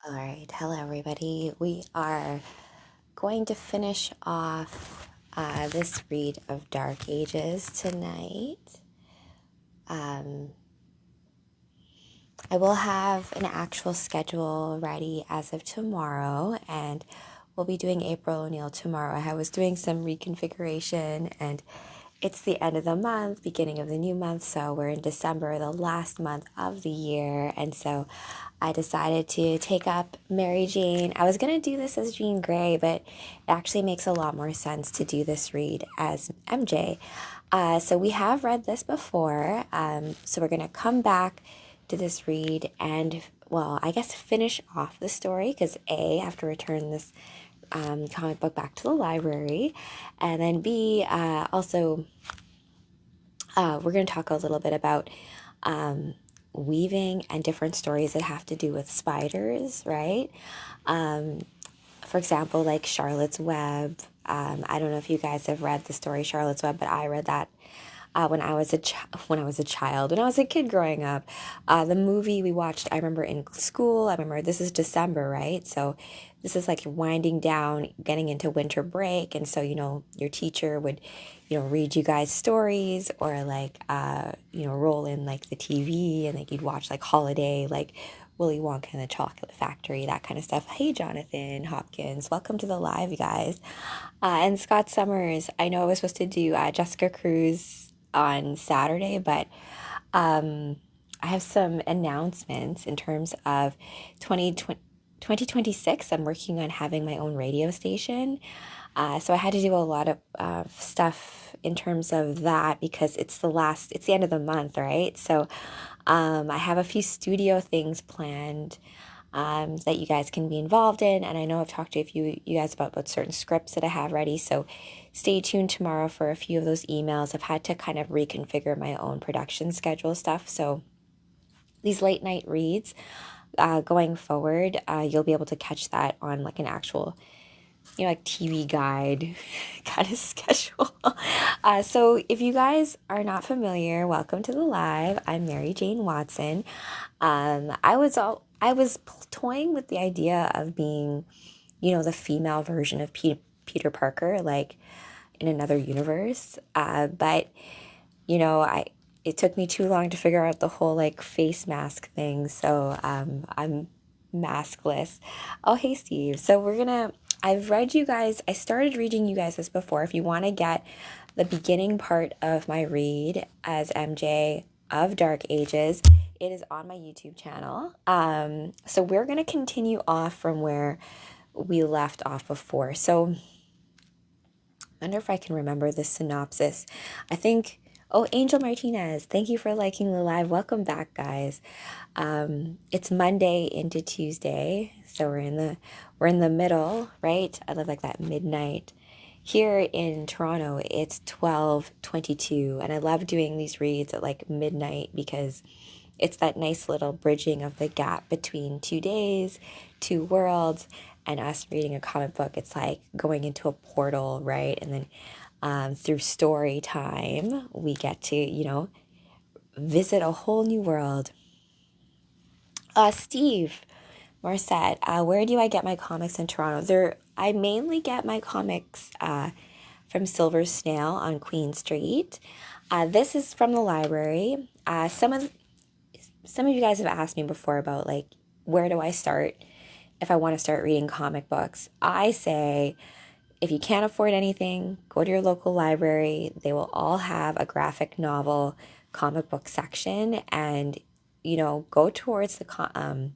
All right, hello everybody. We are going to finish off this read of Dark Ages tonight. I will have an actual schedule ready as of tomorrow, and we'll be doing April O'Neil tomorrow. I was doing some reconfiguration, and it's the end of the month, beginning of the new month, so we're in December, the last month of the year, and so I decided to take up Mary Jane. I was going to do this as Jean Grey, but it actually makes a lot more sense to do this read as MJ. So we have read this before, so we're going to come back to this read and, well, I guess finish off the story because A, I have to return this comic book back to the library, and then B, also we're going to talk a little bit about weaving and different stories that have to do with spiders, right? For example, like Charlotte's Web. I don't know if you guys have read the story Charlotte's Web, but I read that when I was a when I was a kid growing up. The movie we watched, I remember in school. I remember this is December, right? So this is like winding down, getting into winter break, and so your teacher would read you guys stories or like roll in like the TV and like you'd watch like Holiday, like Willy Wonka and the Chocolate Factory, that kind of stuff. Hey, Jonathan Hopkins, welcome to the live, you guys. And Scott Summers, I know I was supposed to do Jessica Cruz on Saturday, but I have some announcements in terms of 2026. I'm working on having my own radio station. So I had to do a lot of stuff in terms of that because it's the end of the month, right? So I have a few studio things planned that you guys can be involved in. And I know I've talked to a few you guys about certain scripts that I have ready. So stay tuned tomorrow for a few of those emails. I've had to kind of reconfigure my own production schedule stuff. So these late night reads going forward, you'll be able to catch that on like an actual like TV guide kind of schedule. So if you guys are not familiar, welcome to the live. I'm Mary Jane Watson. I was toying with the idea of being, the female version of Peter Parker, like in another universe. But I it took me too long to figure out the whole like face mask thing. So I'm maskless. Oh, hey Steve. So I've read you guys, I started reading you guys this before. If you want to get the beginning part of my read as MJ of Dark Ages, it is on my YouTube channel. So we're going to continue off from where we left off before. So I wonder if I can remember the synopsis. I think, oh, Angel Martinez, thank you for liking the live. Welcome back, guys. It's Monday into Tuesday, so we're in the middle, right? I live like that midnight. Here in Toronto, it's 12:22, and I love doing these reads at like midnight because it's that nice little bridging of the gap between 2 days, two worlds, and us reading a comic book. It's like going into a portal, right? And then through story time, we get to, visit a whole new world. Steve Morissette, where do I get my comics in Toronto? I mainly get my comics from Silver Snail on Queen Street. This is from the library. Some of you guys have asked me before about like where do I start if I want to start reading comic books. I say if you can't afford anything, go to your local library. They will all have a graphic novel comic book section, and go towards the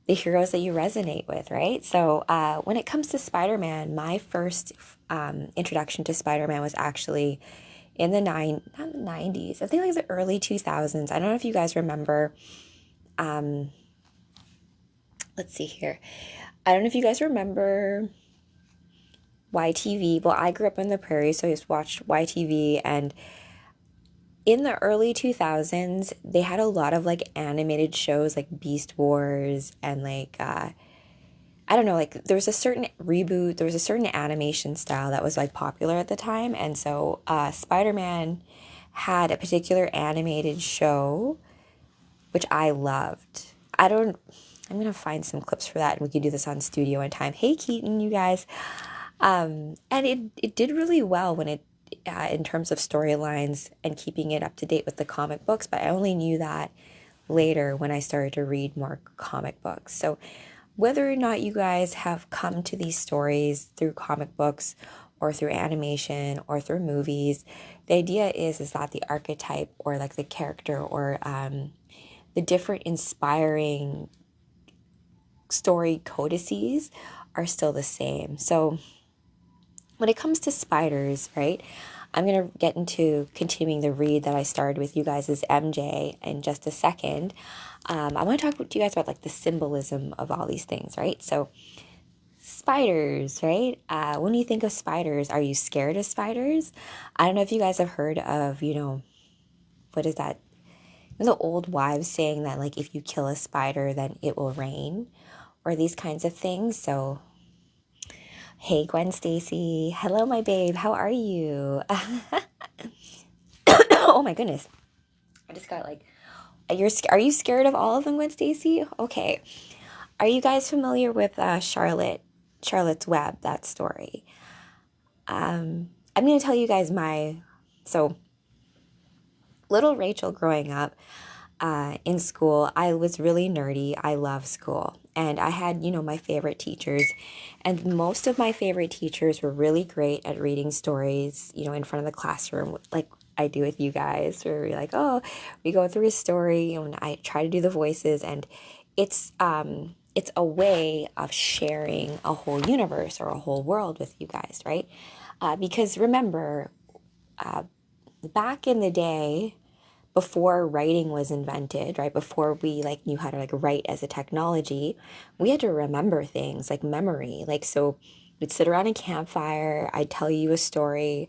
heroes that you resonate with, right? So when it comes to Spider-Man, my first introduction to Spider-Man was actually in not the 90s, I think like the early 2000s. I don't know if you guys remember, let's see here. I don't know if you guys remember YTV. Well, I grew up in the prairie, so I just watched YTV, and in the early 2000s, they had a lot of like animated shows like Beast Wars and like I don't know, like there was a certain reboot, there was a certain animation style that was like popular at the time, and so Spider-Man had a particular animated show which I loved. I'm going to find some clips for that, and we can do this on studio in time. Hey, Keaton, you guys. And it did really well when it, in terms of storylines and keeping it up to date with the comic books, but I only knew that later when I started to read more comic books. So whether or not you guys have come to these stories through comic books or through animation or through movies, the idea is that the archetype or like the character or the different inspiring story codices are still the same. So when it comes to spiders, right, I'm going to get into continuing the read that I started with you guys as MJ in just a second. I want to talk to you guys about like the symbolism of all these things, right? So spiders, right? When you think of spiders, are you scared of spiders? I don't know if you guys have heard of, what is that? The old wives saying that like if you kill a spider, then it will rain, or these kinds of things. So hey, Gwen Stacy. Hello, my babe. How are you? Oh my goodness. I just got like, are you scared of all of them, Gwen Stacy? Okay. Are you guys familiar with Charlotte's Web, that story? I'm going to tell you guys so little Rachel growing up in school, I was really nerdy. I love school. And I had, my favorite teachers. And most of my favorite teachers were really great at reading stories, in front of the classroom, like I do with you guys, where we're like, oh, we go through a story and I try to do the voices. And it's a way of sharing a whole universe or a whole world with you guys, right? Because remember, back in the day, before writing was invented, right? Before we like knew how to like write as a technology, we had to remember things like memory. Like, so we'd sit around a campfire. I'd tell you a story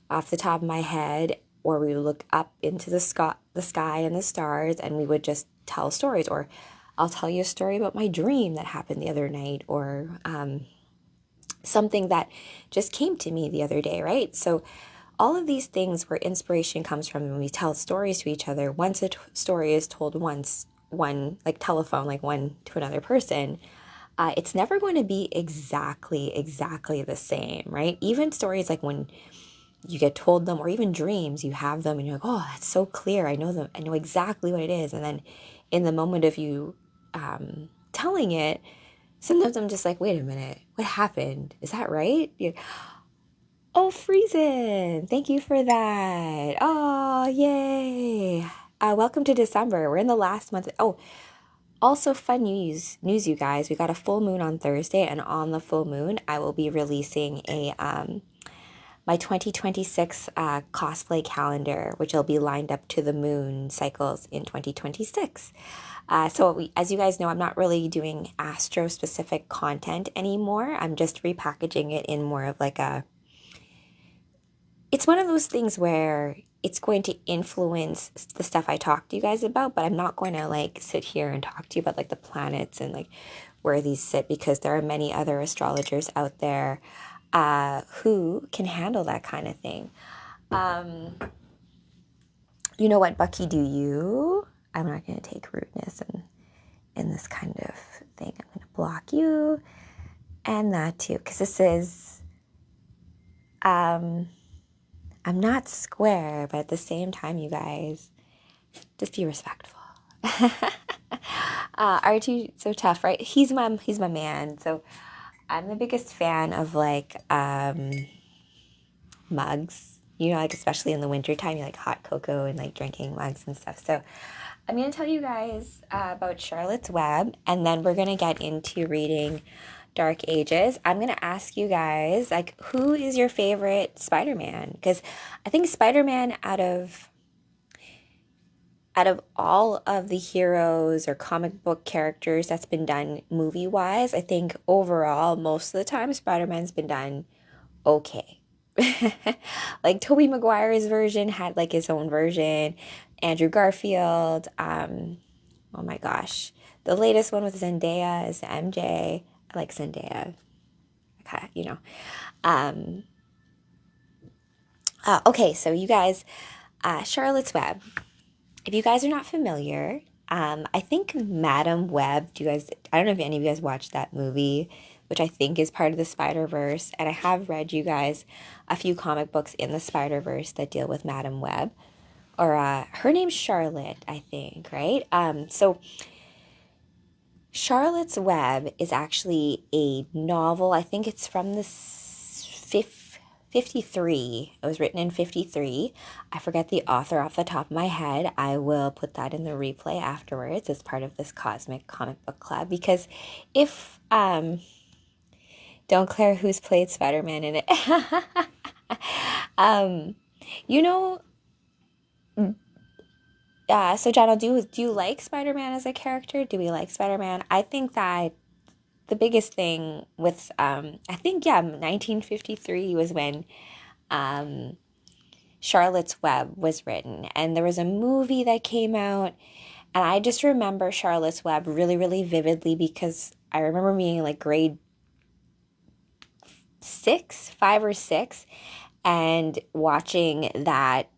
off the top of my head, or we would look up into the sky and the stars, and we would just tell stories. Or I'll tell you a story about my dream that happened the other night, or something that just came to me the other day, right? So all of these things where inspiration comes from when we tell stories to each other, once a story is told one like telephone, like one to another person, it's never going to be exactly the same, right? Even stories like when you get told them, or even dreams, you have them and you're like, oh, that's so clear. I know them. I know exactly what it is. And then in the moment of you telling it, sometimes I'm just like, wait a minute, what happened? Is that right? Oh, Friesen, thank you for that. Oh, yay. Welcome to December. We're in the last month. Oh, also fun news, you guys. We got a full moon on Thursday, and on the full moon, I will be releasing my 2026 cosplay calendar, which will be lined up to the moon cycles in 2026. As you guys know, I'm not really doing astro-specific content anymore. I'm just repackaging it in more of like it's one of those things where it's going to influence the stuff I talk to you guys about, but I'm not going to like sit here and talk to you about like the planets and like where these sit, because there are many other astrologers out there who can handle that kind of thing. You know what, Bucky, do you? I'm not going to take rudeness in this kind of thing. I'm going to block you and that too, because this is... I'm not square, but at the same time, you guys, just be respectful. Archie, so tough, right? He's my man. So I'm the biggest fan of like mugs. Like especially in the wintertime, you like hot cocoa and like drinking mugs and stuff. So I'm gonna tell you guys about Charlotte's Web, and then we're gonna get into reading Dark Ages. I'm going to ask you guys, like, who is your favorite Spider-Man? Because I think Spider-Man, out of all of the heroes or comic book characters that's been done movie-wise, I think overall, most of the time, Spider-Man's been done okay. Like, Tobey Maguire's version had, like, his own version. Andrew Garfield. Oh, my gosh. The latest one with Zendaya is MJ. I like Zendaya. Okay, Okay, so you guys, Charlotte's Web. If you guys are not familiar, I think Madam Web, I don't know if any of you guys watched that movie, which I think is part of the Spider-Verse. And I have read you guys a few comic books in the Spider-Verse that deal with Madam Web. Or her name's Charlotte, I think, right? So Charlotte's Web is actually a novel. I think it's from the 53. It was written in 53. I forget the author off the top of my head. I will put that in the replay afterwards as part of this Cosmic Comic Book Club. Because if, don't Claire, who's played Spider-Man in it? um, you know, so John, do you like Spider-Man as a character? Do we like Spider-Man? I think that the biggest thing with, I think, yeah, 1953 was when Charlotte's Web was written. And there was a movie that came out. And I just remember Charlotte's Web really, really vividly because I remember being like grade 5 or 6, and watching that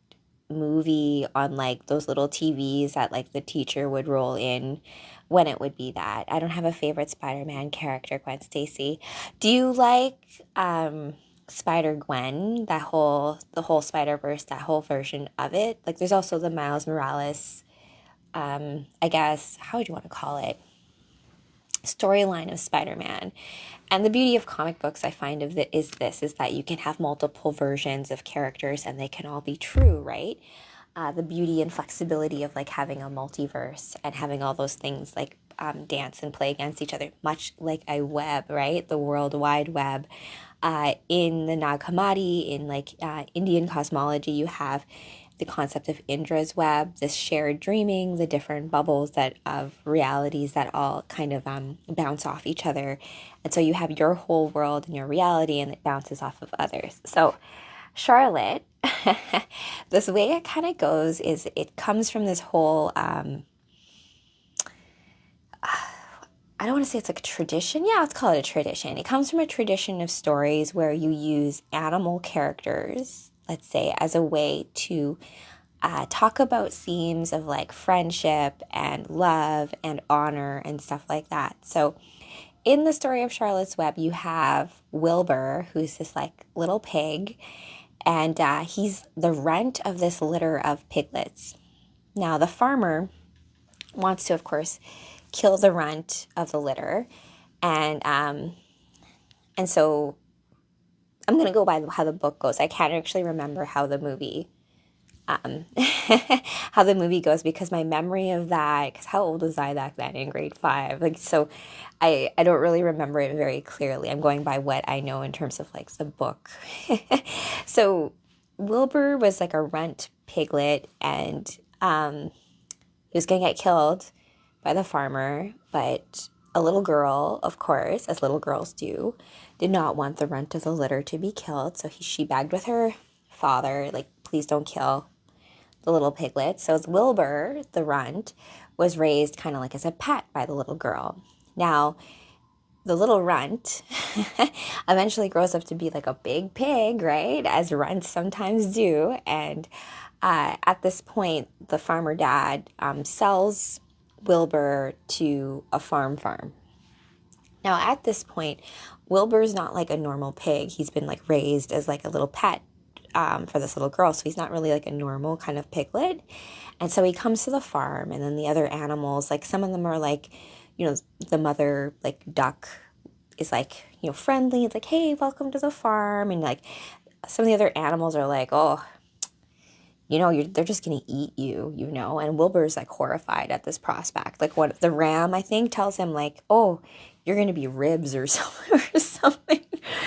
movie on like those little TVs that like the teacher would roll in when it would be that. I don't have a favorite Spider-Man character, Gwen Stacy. Do you like Spider-Gwen, the whole Spider-Verse, that whole version of it? Like there's also the Miles Morales, I guess, how would you want to call it? Storyline of Spider-Man. And the beauty of comic books, I find, is that you can have multiple versions of characters and they can all be true, right? The beauty and flexibility of like having a multiverse and having all those things like dance and play against each other, much like a web, right? The World Wide Web. In the Nag Hammadi, in like Indian cosmology, you have the concept of Indra's web, this shared dreaming, the different bubbles of realities that all kind of bounce off each other. And so you have your whole world and your reality, and it bounces off of others. So Charlotte, this way it kind of goes is it comes from this whole, I don't want to say it's like a tradition. Yeah, let's call it a tradition. It comes from a tradition of stories where you use animal characters, let's say, as a way to talk about themes of like friendship and love and honor and stuff like that. So in the story of Charlotte's Web, you have Wilbur, who's this like little pig, and he's the runt of this litter of piglets. Now, the farmer wants to, of course, kill the runt of the litter, and so I'm gonna go by how the book goes. I can't actually remember how the movie how the movie goes because my memory of that, because how old was I back then in grade 5? Like, so I don't really remember it very clearly. I'm going by what I know in terms of like the book. So Wilbur was like a runt piglet, and he was gonna get killed by the farmer, but a little girl, of course, as little girls do, did not want the runt of the litter to be killed. So she begged with her father, like, please don't kill the little piglet. So Wilbur, the runt, was raised kind of like as a pet by the little girl. Now, the little runt eventually grows up to be like a big pig, right? As runts sometimes do. And at this point, the farmer dad sells Wilbur to a farm. Now, at this point, Wilbur's not like a normal pig. He's been like raised as like a little pet for this little girl. So he's not really like a normal kind of piglet. And so he comes to the farm, and then the other animals, like some of them are like, you know, the mother like duck is like, you know, friendly. It's like, hey, welcome to the farm. And like some of the other animals are like, oh, you know, they're just going to eat you, you know. And Wilbur's like horrified at this prospect. Like what the ram, I think, tells him like, oh, you're going to be ribs or something or something.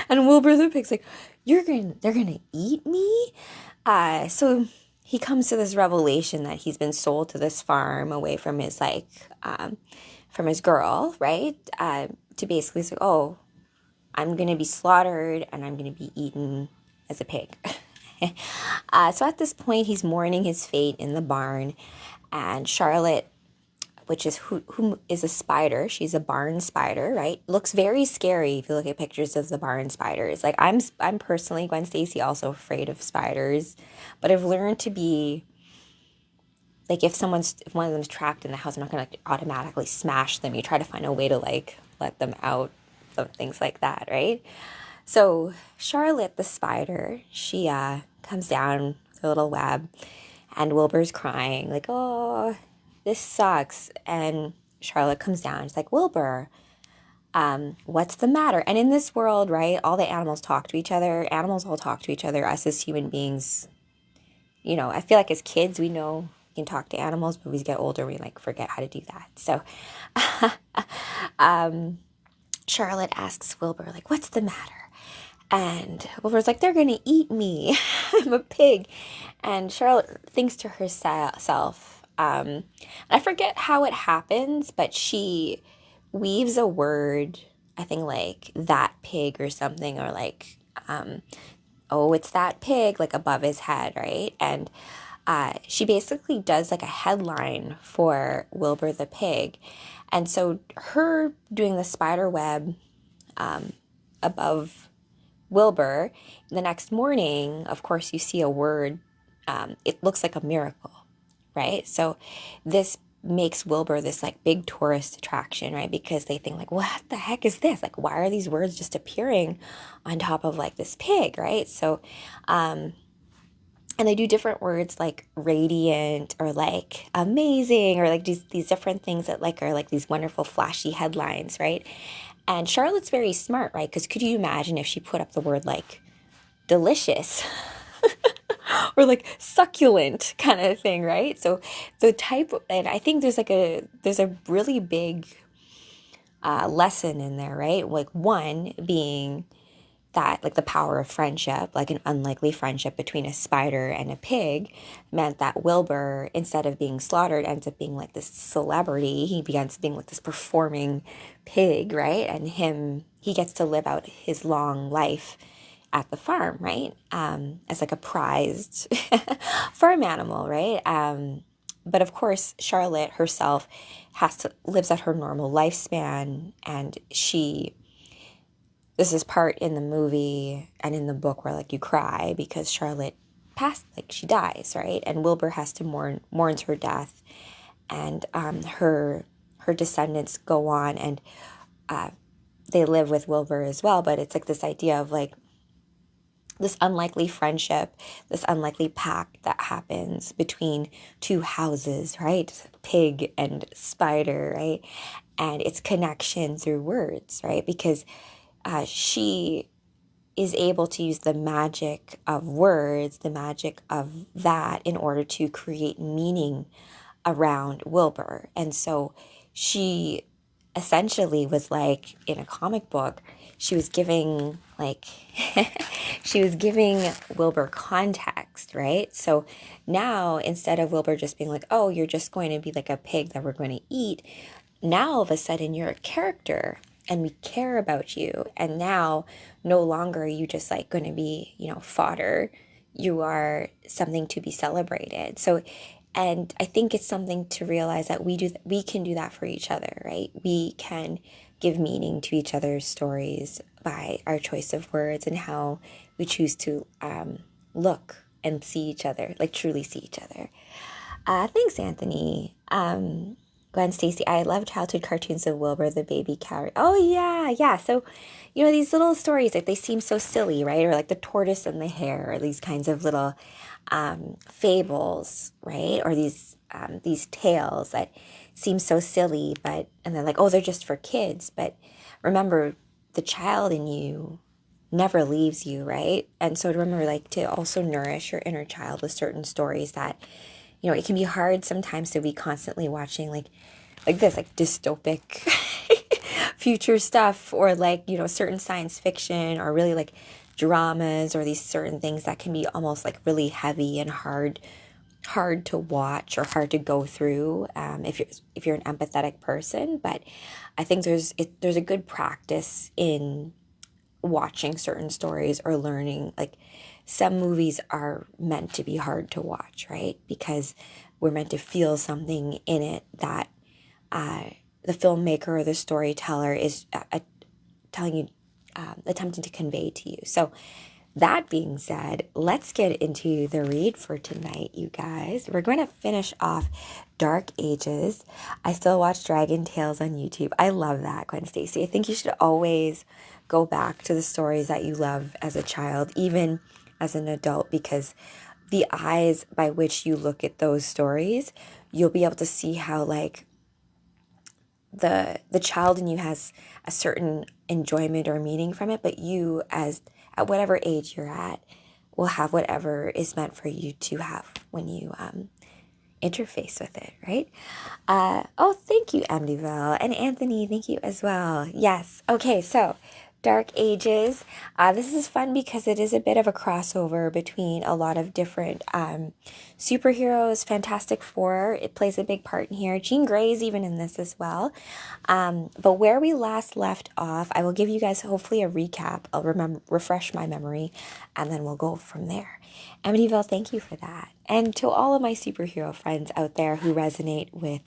And Wilbur the pig's like, they're going to eat me? So he comes to this revelation that he's been sold to this farm away from his like from his girl, right? To basically say, oh, I'm going to be slaughtered and I'm going to be eaten as a pig. So at this point, he's mourning his fate in the barn, and Charlotte, which is who is a spider, she's a barn spider, right? Looks very scary if you look at pictures of the barn spiders. Like I'm personally, Gwen Stacy, also afraid of spiders, but I've learned to be like if one of them's trapped in the house, I'm not gonna like automatically smash them. You try to find a way to like let them out, some things like that, right? So Charlotte the spider, she comes down with her little web, and Wilbur's crying like, oh, this sucks. And Charlotte comes down. She's like, Wilbur, what's the matter? And in this world, right, all the animals talk to each other. Animals all talk to each other. Us as human beings, I feel like as kids, we know we can talk to animals, but we get older, we like forget how to do that. So Charlotte asks Wilbur, like, what's the matter? And Wilbur's like, they're going to eat me. I'm a pig. And Charlotte thinks to herself, I forget how it happens, but she weaves a word, I think like that pig or something, or like, oh, it's that pig, like above his head, right? And she basically does like a headline for Wilbur the pig. And so her doing the spider web above Wilbur, the next morning, of course, you see a word. It looks like a miracle, right? So this makes Wilbur this like big tourist attraction, right? Because they think like, what the heck is this? Like, why are these words just appearing on top of like this pig, right? So, and they do different words like radiant or like amazing or like these different things that like are like these wonderful flashy headlines, right? And Charlotte's very smart, right? Because could you imagine if she put up the word like delicious or like succulent kind of thing, right? So the type, and I think there's a really big lesson in there, right? Like one being that like the power of friendship, like an unlikely friendship between a spider and a pig, meant that Wilbur, instead of being slaughtered, ends up being like this celebrity. He begins being like this performing pig, right? And he gets to live out his long life at the farm, right? As like a prized farm animal, right? But of course, Charlotte herself lives at her normal lifespan, and this is part in the movie and in the book where like you cry because Charlotte passed, like she dies, right? And Wilbur has to mourns her death, and her descendants go on and they live with Wilbur as well. But it's like this idea of like this unlikely friendship, this unlikely pact that happens between two houses, right? Pig and spider, right? And it's connection through words, right? Because she is able to use the magic of words, the magic of that, in order to create meaning around Wilbur. And so she essentially was like in a comic book, she was giving like she was giving Wilbur context, right? So now instead of Wilbur just being like, oh, you're just going to be like a pig that we're going to eat, now all of a sudden you're a character and we care about you. And now no longer are you just like going to be, fodder. You are something to be celebrated. So, and I think it's something to realize that we can do that for each other, right? We can give meaning to each other's stories by our choice of words and how we choose to look and see each other, like truly see each other. Thanks, Anthony. Gwen Stacy, I love childhood cartoons of Wilbur the baby cow. Oh yeah, yeah. So, these little stories, like they seem so silly, right? Or like the tortoise and the hare, or these kinds of little fables, right? Or these tales that seem so silly, and they're like, oh, they're just for kids. But remember, the child in you never leaves you, right? And so to remember, like, to also nourish your inner child with certain stories that, it can be hard sometimes to be constantly watching like this, like dystopic future stuff, or like, certain science fiction, or really like dramas, or these certain things that can be almost like really heavy and hard to watch or hard to go through if you're an empathetic person. But I think there's a good practice in watching certain stories or learning. Like some movies are meant to be hard to watch, right? Because we're meant to feel something in it that the filmmaker or the storyteller is telling you, attempting to convey to you. So that being said, let's get into the read for tonight, you guys. We're going to finish off Dark Ages. I still watch Dragon Tales on YouTube. I love that, Gwen Stacy. I think you should always go back to the stories that you love as a child, even as an adult, because the eyes by which you look at those stories, you'll be able to see how like the child in you has a certain enjoyment or meaning from it, but you, as at whatever age you're at, will have whatever is meant for you to have when you interface with it, right? Oh, thank you, Amityville. And Anthony, thank you as well. Yes. Okay, so Dark Ages. This is fun because it is a bit of a crossover between a lot of different superheroes. Fantastic Four, it plays a big part in here. Jean Grey's even in this as well. But where we last left off, I will give you guys hopefully a recap. I'll refresh my memory, and then we'll go from there. Amityville, thank you for that. And to all of my superhero friends out there who resonate with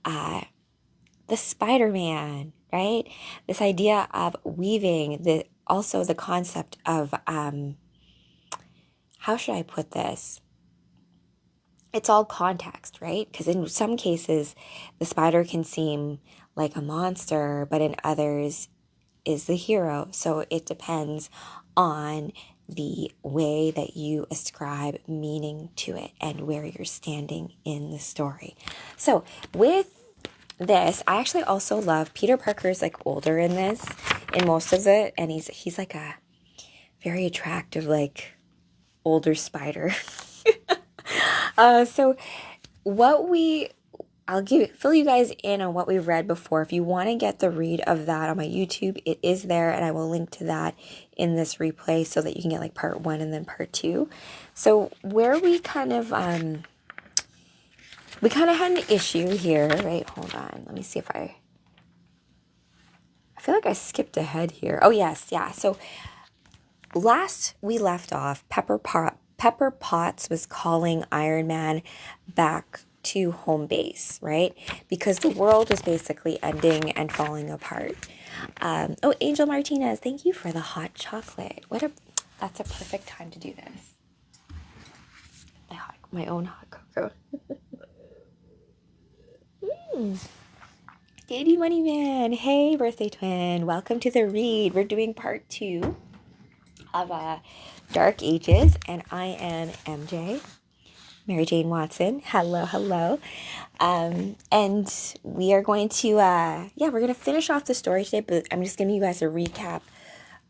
the Spider-Man, right? This idea of weaving, also the concept of, how should I put this? It's all context, right? Because in some cases, the spider can seem like a monster, but in others is the hero. So it depends on the way that you ascribe meaning to it and where you're standing in the story. So with this, I actually also love Peter Parker's like older in this, in most of it, and he's like a very attractive like older spider. So I'll fill you guys in on what we read before. If you want to get the read of that on my YouTube, it is there, and I will link to that in this replay so that you can get like part 1 and then part 2. So where we kind of had an issue here, right? Hold on, let me see if I feel like I skipped ahead here. Oh yes, yeah. So last we left off, Pepper Potts was calling Iron Man back to home base, right? Because the world was basically ending and falling apart. Oh, Angel Martinez, thank you for the hot chocolate. That's a perfect time to do this. My own hot cocoa. Daddy Money Man, hey birthday twin, welcome to the read. We're doing part 2 of Dark Ages, and I am MJ, Mary Jane Watson. Hello. And we are going to, we're going to finish off the story today, but I'm just giving you guys a recap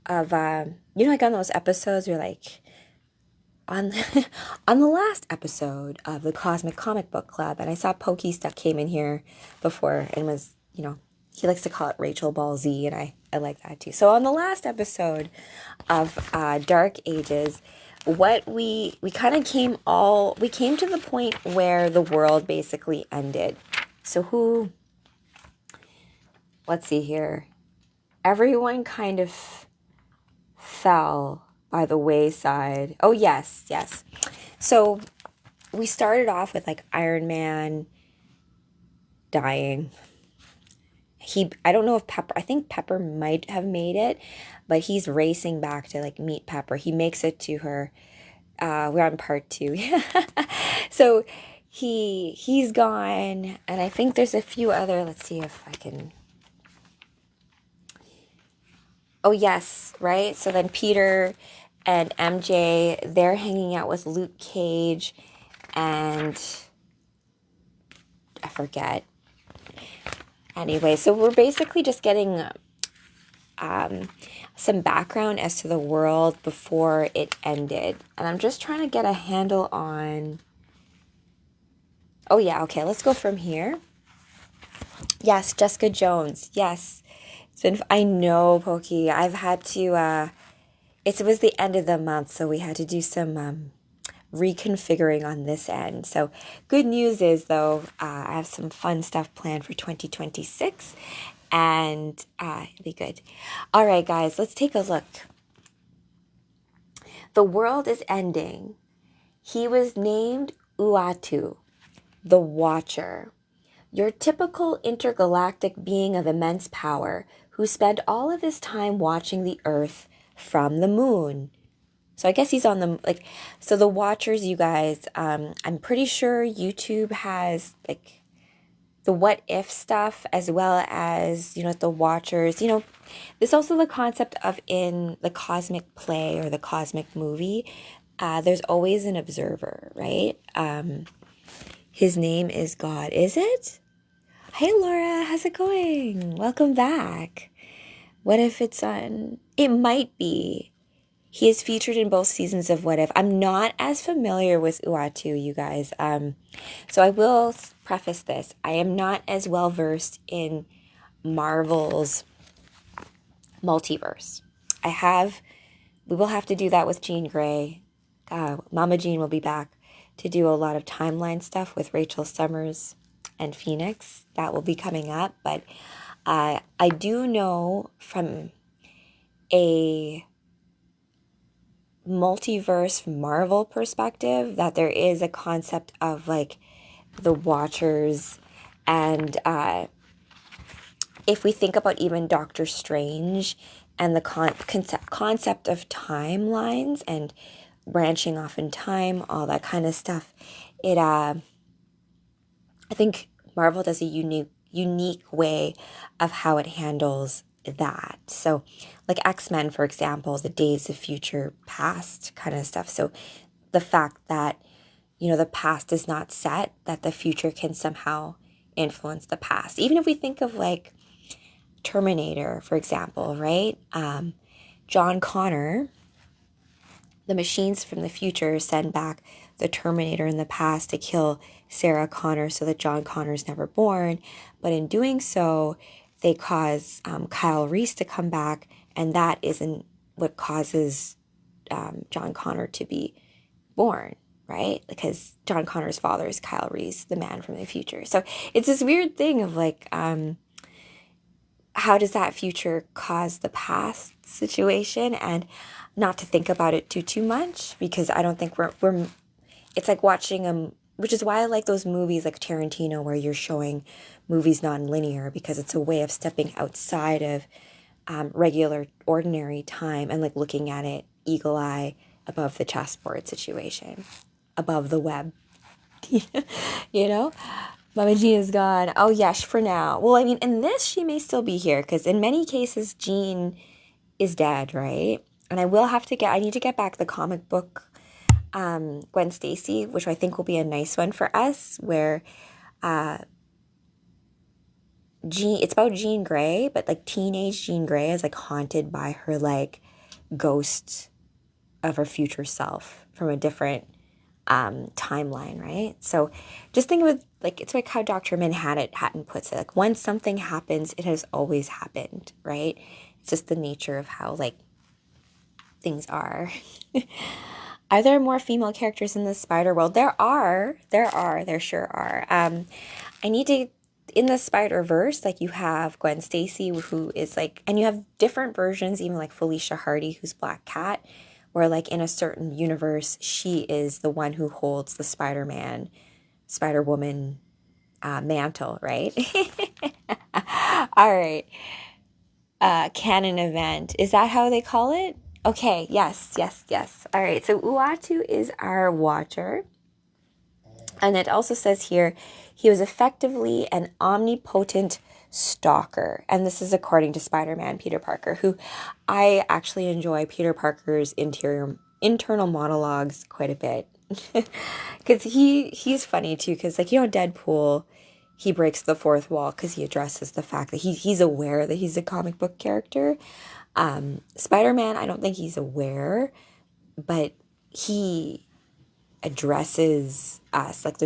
of, like on those episodes, you're like, on the last episode of the Cosmic Comic Book Club, and I saw Pokey Stuff came in here before and was, he likes to call it Rachel Ball Z, and I like that too. So on the last episode of Dark Ages, what we kind of came to the point where the world basically ended. So let's see here. Everyone kind of fell by the wayside. Oh, yes. So we started off with like Iron Man dying. I don't know if I think Pepper might have made it, but he's racing back to like meet Pepper. He makes it to her. We're on part 2. So he's gone, and I think there's a few other, let's see if I can. Oh yes, right? So then Peter and MJ, they're hanging out with Luke Cage, and I forget. Anyway, so we're basically just getting some background as to the world before it ended. And I'm just trying to get a handle on... Oh yeah, okay, let's go from here. Yes, Jessica Jones. Yes. I know, Pokey. I've had to... It was the end of the month, so we had to do some reconfiguring on this end. So good news is, though, I have some fun stuff planned for 2026, and it'll be good. All right, guys, let's take a look. The world is ending. He was named Uatu, the Watcher, your typical intergalactic being of immense power who spent all of his time watching the Earth from the moon. So I guess he's on the, like, so the Watchers, you guys, I'm pretty sure YouTube has like the what if stuff as well as, the Watchers. There's also the concept of in the cosmic play or the cosmic movie, there's always an observer, right? His name is God. Is it? Hey Laura, how's it going? Welcome back. What if it's on? It might be. He is featured in both seasons of What If. I'm not as familiar with Uatu, you guys. So I will preface this. I am not as well versed in Marvel's multiverse. We will have to do that with Jean Grey. Mama Jean will be back to do a lot of timeline stuff with Rachel Summers and Phoenix. That will be coming up. But I do know from a multiverse Marvel perspective that there is a concept of like the Watchers, and if we think about even Doctor Strange and the concept of timelines and branching off in time, all that kind of stuff, I think Marvel does a unique way of how it handles that. So like X-Men, for example, the Days of Future Past kind of stuff. So the fact that, the past is not set, that the future can somehow influence the past. Even if we think of like Terminator, for example, right? John Connor, the machines from the future send back the Terminator in the past to kill Sarah Connor so that John Connor's never born. But in doing so, they cause Kyle Reese to come back, and that isn't what causes John Connor to be born, right? Because John Connor's father is Kyle Reese, the man from the future. So it's this weird thing of like, how does that future cause the past situation? And not to think about it too much, because I don't think we're it's like watching which is why I like those movies like Tarantino where you're showing movies non-linear, because it's a way of stepping outside of regular ordinary time and like looking at it eagle eye above the chessboard situation, above the web. Mama Jean is gone. Oh, yes, for now. Well, I mean, in this, she may still be here, because in many cases, Jean is dead, right? And I need to get back the comic book, Gwen Stacy, which I think will be a nice one for us, where it's about Jean Grey, but like teenage Jean Grey is like haunted by her like ghost of her future self from a different timeline, right? So just think of it like, it's like how Dr. Manhattan puts it. Like, once something happens, it has always happened, right? It's just the nature of how like things are. Are there more female characters in the spider world? There sure are. I need to, in the Spider-Verse, like you have Gwen Stacy, who is like, and you have different versions, even like Felicia Hardy, who's Black Cat, where like in a certain universe, she is the one who holds the Spider-Man, Spider-Woman mantle, right? All right. Canon event. Is that how they call it? Okay, yes. All right, so Uatu is our Watcher. And it also says here, he was effectively an omnipotent stalker. And this is according to Spider-Man Peter Parker, who I actually enjoy Peter Parker's internal monologues quite a bit. Because he's funny too, because like, Deadpool, he breaks the fourth wall because he addresses the fact that he's aware that he's a comic book character. Spider-Man, I don't think he's aware, but he addresses us like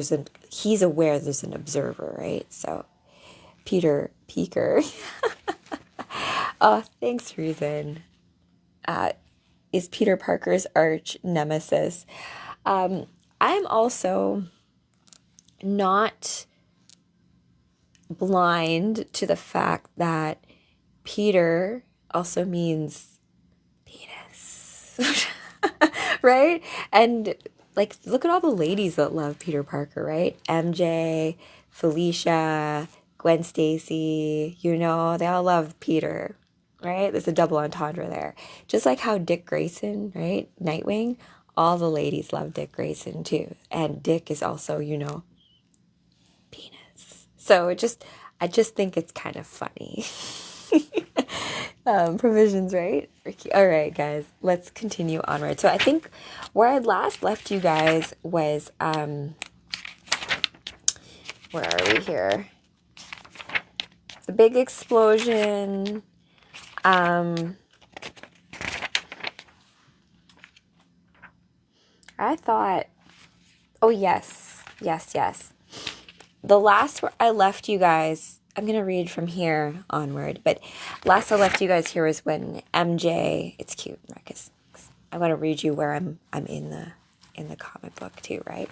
he's aware there's an observer, right? So Peter Peeker. Oh, thanks, Reason. Is Peter Parker's arch nemesis. I'm also not blind to the fact that Peter also means penis. Right? And like, look at all the ladies that love Peter Parker, right? MJ, Felicia, Gwen Stacy, they all love Peter. right? There's a double entendre there. Just like how Dick Grayson, right? Nightwing, all the ladies love Dick Grayson too. And Dick is also, penis. So I just think it's kind of funny. Provisions, right? All right, guys, let's continue onward. So I think where I last left you guys was, where are we here? The big explosion. I thought, oh yes, yes, yes. The last where I left you guys, I'm going to read from here onward, but last I left you guys here was when MJ, it's cute, Marcus. I'm going to read you where I'm in the comic book too, right?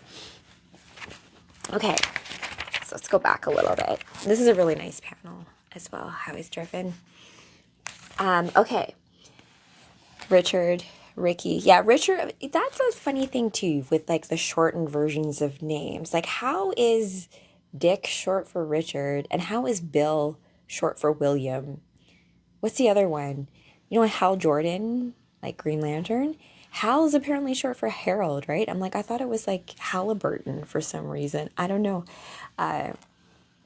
Okay. So let's go back a little bit. This is a really nice panel as well, how he's driven. Okay. Richard, Ricky. Yeah, Richard, that's a funny thing too with like the shortened versions of names. Like how is Dick short for Richard and how is Bill short for William? What's the other one? Hal Jordan, like Green Lantern? Hal is apparently short for Harold, right? I'm like, I thought it was like Halliburton for some reason. I don't know.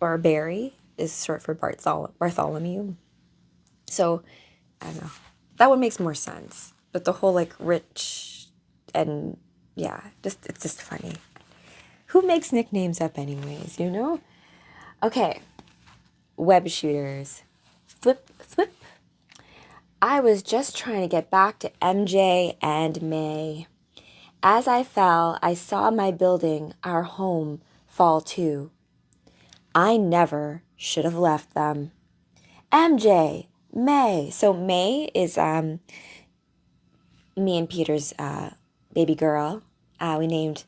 Or Barry is short for Bartholomew. So, I don't know. That one makes more sense. But the whole like rich and yeah, it's just funny. Who makes nicknames up anyways, Okay. Web shooters. Flip, flip. I was just trying to get back to MJ and May. As I fell, I saw my building, our home, fall too. I never should have left them. MJ, May. So May is me and Peter's baby girl. We named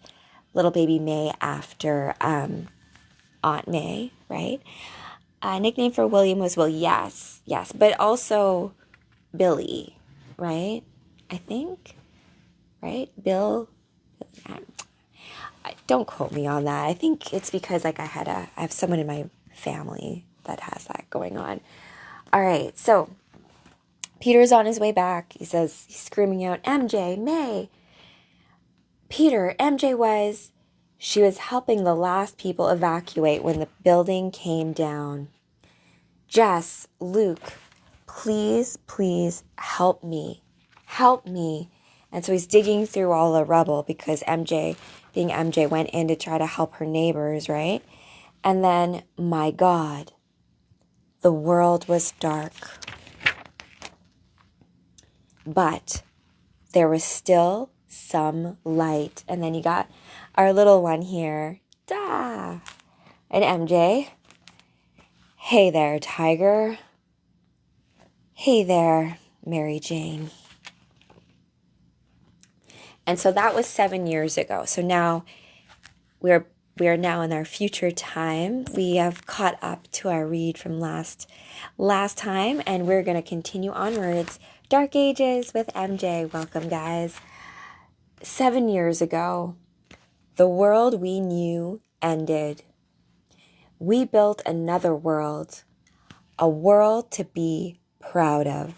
little baby May after Aunt May, right? Nickname for William was Will. Yes, but also Billy, right? I think, right? Bill. Don't quote me on that. I think it's because like I have someone in my family that has that going on. All right, so Peter's on his way back. He's screaming out, MJ, May. Peter, she was helping the last people evacuate when the building came down. Jess, Luke, please help me. Help me. And so he's digging through all the rubble because MJ, being MJ, went in to try to help her neighbors, right? And then, my God, the world was dark. But there was still some light. And then you got our little one here. And MJ. Hey there, Tiger. Hey there, Mary Jane. And so that was 7 years ago. So now we are now in our future time. We have caught up to our read from last time, and we're going to continue onwards. Dark Ages with MJ. Welcome, guys. 7 years ago, the world we knew ended. We built another world, a world to be proud of.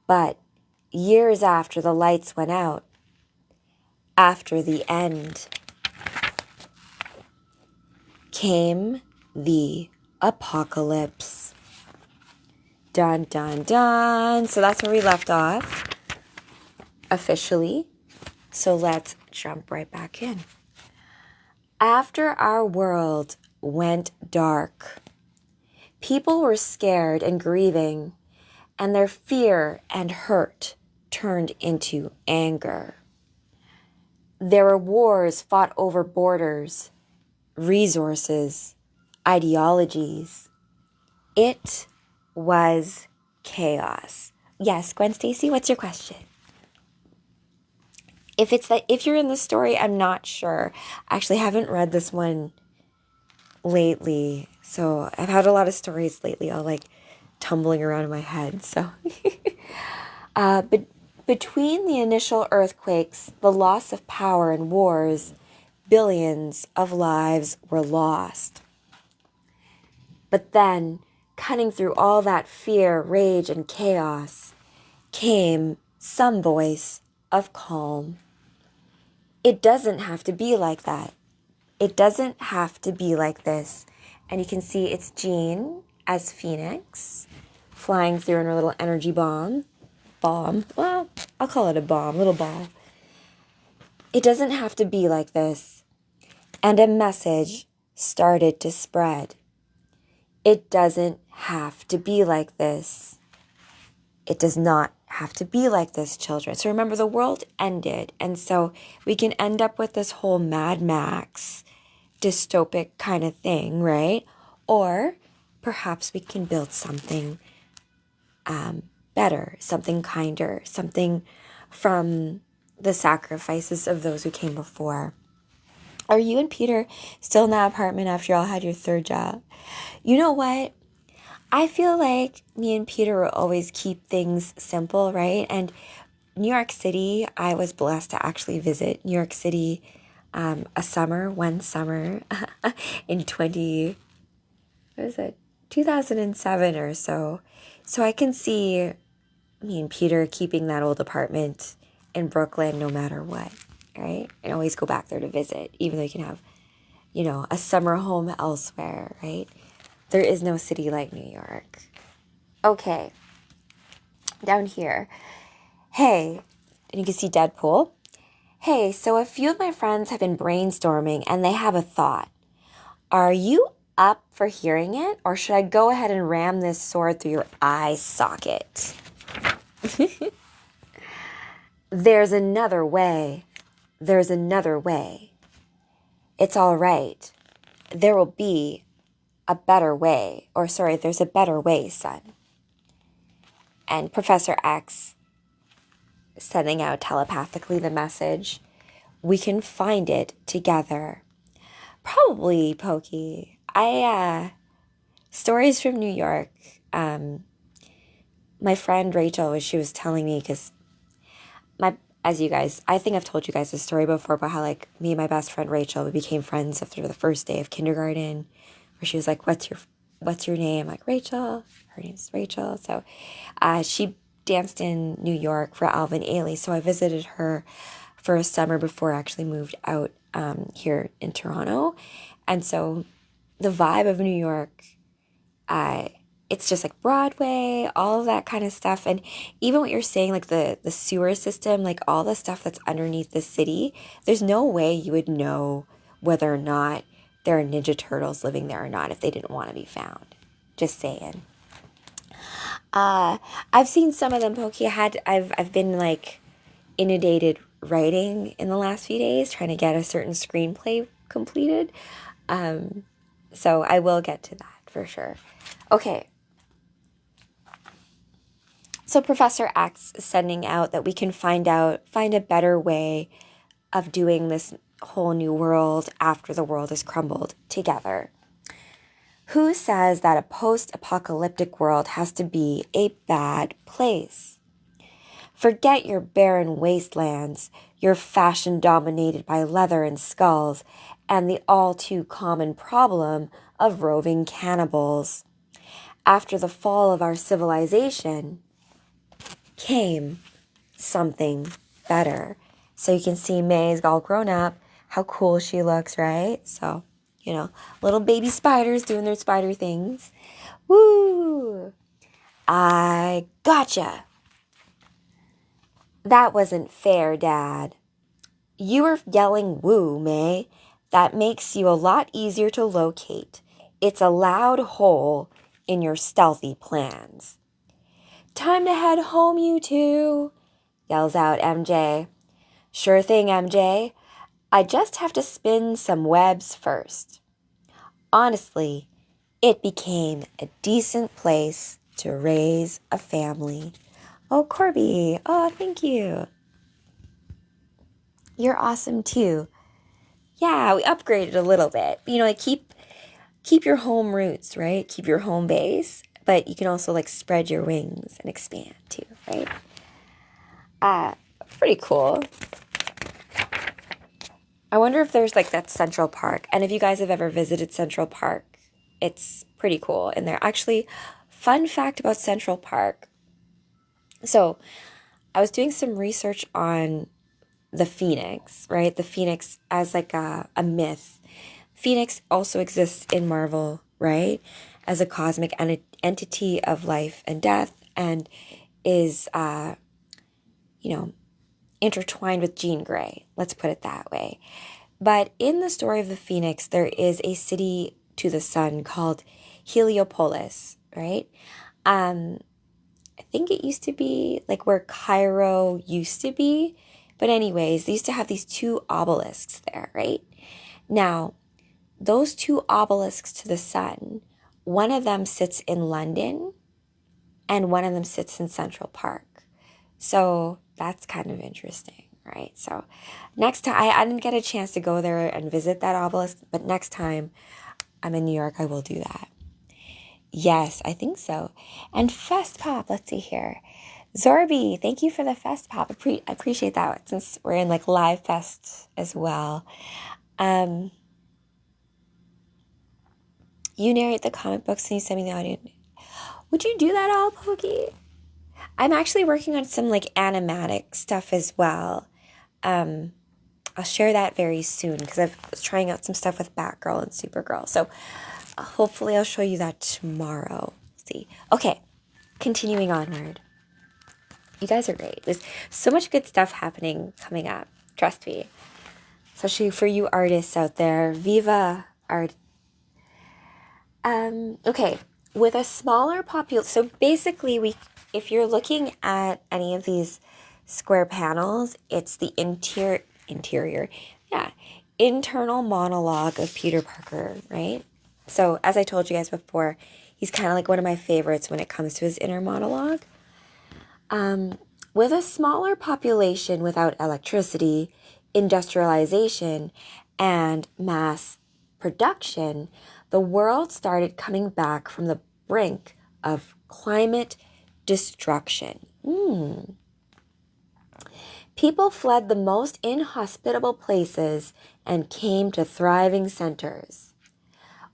But years after the lights went out, after the end, came the apocalypse. Dun, dun, dun. So that's where we left off, officially. So let's jump right back in. After our world went dark, people were scared and grieving, and their fear and hurt turned into anger. There were wars fought over borders, resources, ideologies. It was chaos. Yes, Gwen Stacy, what's your question? If you're in the story, I'm not sure. I actually haven't read this one lately. So I've had a lot of stories lately, all like tumbling around in my head. So, but between the initial earthquakes, the loss of power and wars, billions of lives were lost. But then cutting through all that fear, rage, and chaos, came some voice of calm. It doesn't have to be like that. It doesn't have to be like this. And you can see it's Jean as Phoenix flying through in her little energy bomb. Well, I'll call it a bomb, little ball. It doesn't have to be like this. And a message started to spread. It doesn't have to be like this. It does not have to be like this, children. So remember, the world ended. And so we can end up with this whole Mad Max dystopic kind of thing, right? Or perhaps we can build something better, something kinder, something from the sacrifices of those who came before. Are you and Peter still in that apartment after y'all had your third job? You know what? I feel like me and Peter will always keep things simple, right? And New York City, I was blessed to actually visit New York City one summer in 2007 or so. So I can see me and Peter keeping that old apartment in Brooklyn no matter what, right? And always go back there to visit, even though you can have, a summer home elsewhere, right? There is no city like New York. Okay, down here. Hey, and you can see Deadpool. Hey, so a few of my friends have been brainstorming and they have a thought. Are you up for hearing it, or should I go ahead and ram this sword through your eye socket? There's another way. There's another way. It's all right. There will be a better way. There's a better way, son. And Professor X sending out telepathically the message. We can find it together. Probably, Pokey. Stories from New York. My friend Rachel, she was telling me, because as you guys, I think I've told you guys this story before about how me and my best friend Rachel, we became friends after the first day of kindergarten, where she was like, what's your name? I'm like, Rachel. Her name's Rachel. So she danced in New York for Alvin Ailey. So I visited her for a summer before I actually moved out here in Toronto. And so the vibe of New York, it's just like Broadway, all of that kind of stuff. And even what you're saying, like the sewer system, like all the stuff that's underneath the city, there's no way you would know whether or not there are Ninja Turtles living there or not if they didn't want to be found. Just saying. I've seen some of them, Pokey. I've been inundated writing in the last few days, trying to get a certain screenplay completed. So I will get to that for sure. Okay. So Professor X is sending out that we can find a better way of doing this whole new world after the world has crumbled together. Who says that a post-apocalyptic world has to be a bad place? Forget your barren wastelands, your fashion dominated by leather and skulls, and the all too common problem of roving cannibals. After the fall of our civilization came something better. So you can see May's all grown up, how cool she looks, right? So, little baby spiders doing their spider things. Woo! I gotcha. That wasn't fair, Dad. You were yelling woo, May. That makes you a lot easier to locate. It's a loud hole in your stealthy plans. Time to head home, you two, yells out MJ. Sure thing, MJ. I just have to spin some webs first. Honestly, it became a decent place to raise a family. Oh, Corby. Oh, thank you. You're awesome too. Yeah, we upgraded a little bit. Keep your home roots, right? Keep your home base, but you can also spread your wings and expand too, right? Pretty cool. I wonder if there's that Central Park. And if you guys have ever visited Central Park, it's pretty cool in there. Actually, fun fact about Central Park. So I was doing some research on the phoenix, right? The phoenix as like a myth. Phoenix also exists in Marvel, right? As a cosmic entity of life and death, and is, intertwined with Jean Grey. Let's put it that way. But in the story of the phoenix, there is a city to the sun called Heliopolis, right? I think it used to be like where Cairo used to be. But anyways, they used to have these two obelisks there, right? Now, those two obelisks to the sun, one of them sits in London and one of them sits in Central Park. So that's kind of interesting, right? So next time, I didn't get a chance to go there and visit that obelisk, but next time I'm in New York, I will do that. Yes, I think so. And Fest Pop, let's see here. Zorby, thank you for the Fest Pop. I appreciate that since we're in like live fest as well. You narrate the comic books and you send me the audio. Would you do that all, Pokey? I'm actually working on some like animatic stuff as well. I'll share that very soon because I was trying out some stuff with Batgirl and Supergirl. So hopefully I'll show you that tomorrow. Let's see. Okay, continuing onward. You guys are great. There's so much good stuff happening coming up. Trust me. Especially for you artists out there. Viva art. Okay, with a smaller population. So basically, if you're looking at any of these square panels, it's the internal monologue of Peter Parker, right? So as I told you guys before, he's kind of like one of my favorites when it comes to his inner monologue. With a smaller population without electricity, industrialization, and mass production, the world started coming back from the brink of climate destruction. People fled the most inhospitable places and came to thriving centers.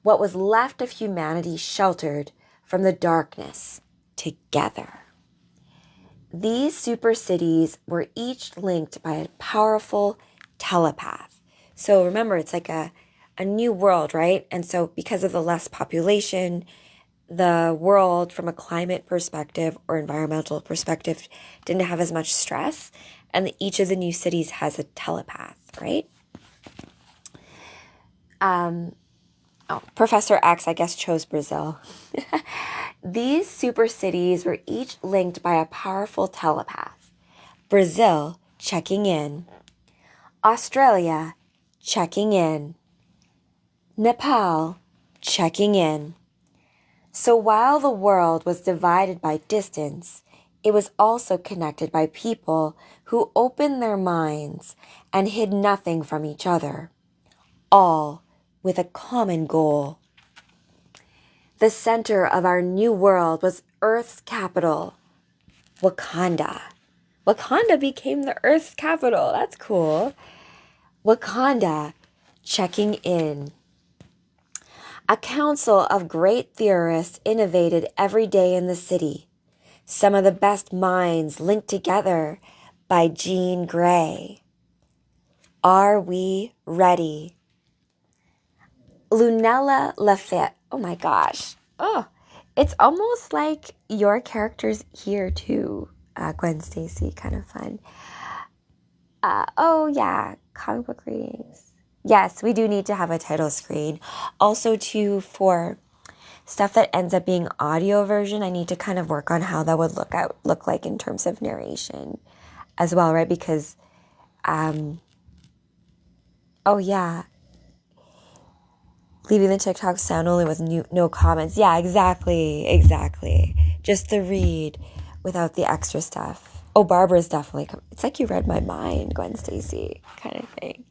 What was left of humanity sheltered from the darkness together. These super cities were each linked by a powerful telepath. So remember, it's like a new world, right? And so because of the less population, the world from a climate perspective or environmental perspective didn't have as much stress. And each of the new cities has a telepath, right? Professor X, I guess, chose Brazil. These super cities were each linked by a powerful telepath. Brazil, checking in. Australia, checking in. Nepal, checking in. So while the world was divided by distance, it was also connected by people who opened their minds and hid nothing from each other, all with a common goal. The center of our new world was Earth's capital, Wakanda. Wakanda became the Earth's capital. That's cool. Wakanda, checking in. A council of great theorists innovated every day in the city. Some of the best minds linked together by Jean Grey. Are we ready? Lunella Lafayette. Oh my gosh. Oh, it's almost like your character's here too, Gwen Stacy. Kind of fun. Oh yeah, comic book readings. Yes, we do need to have a title screen. Also too, for stuff that ends up being audio version, I need to kind of work on how that would look like in terms of narration as well, right? Because, oh yeah, leaving the TikTok sound only with no comments. Yeah, exactly. Just the read without the extra stuff. Oh, Barbara's definitely it's like you read my mind, Gwen Stacy, kind of thing.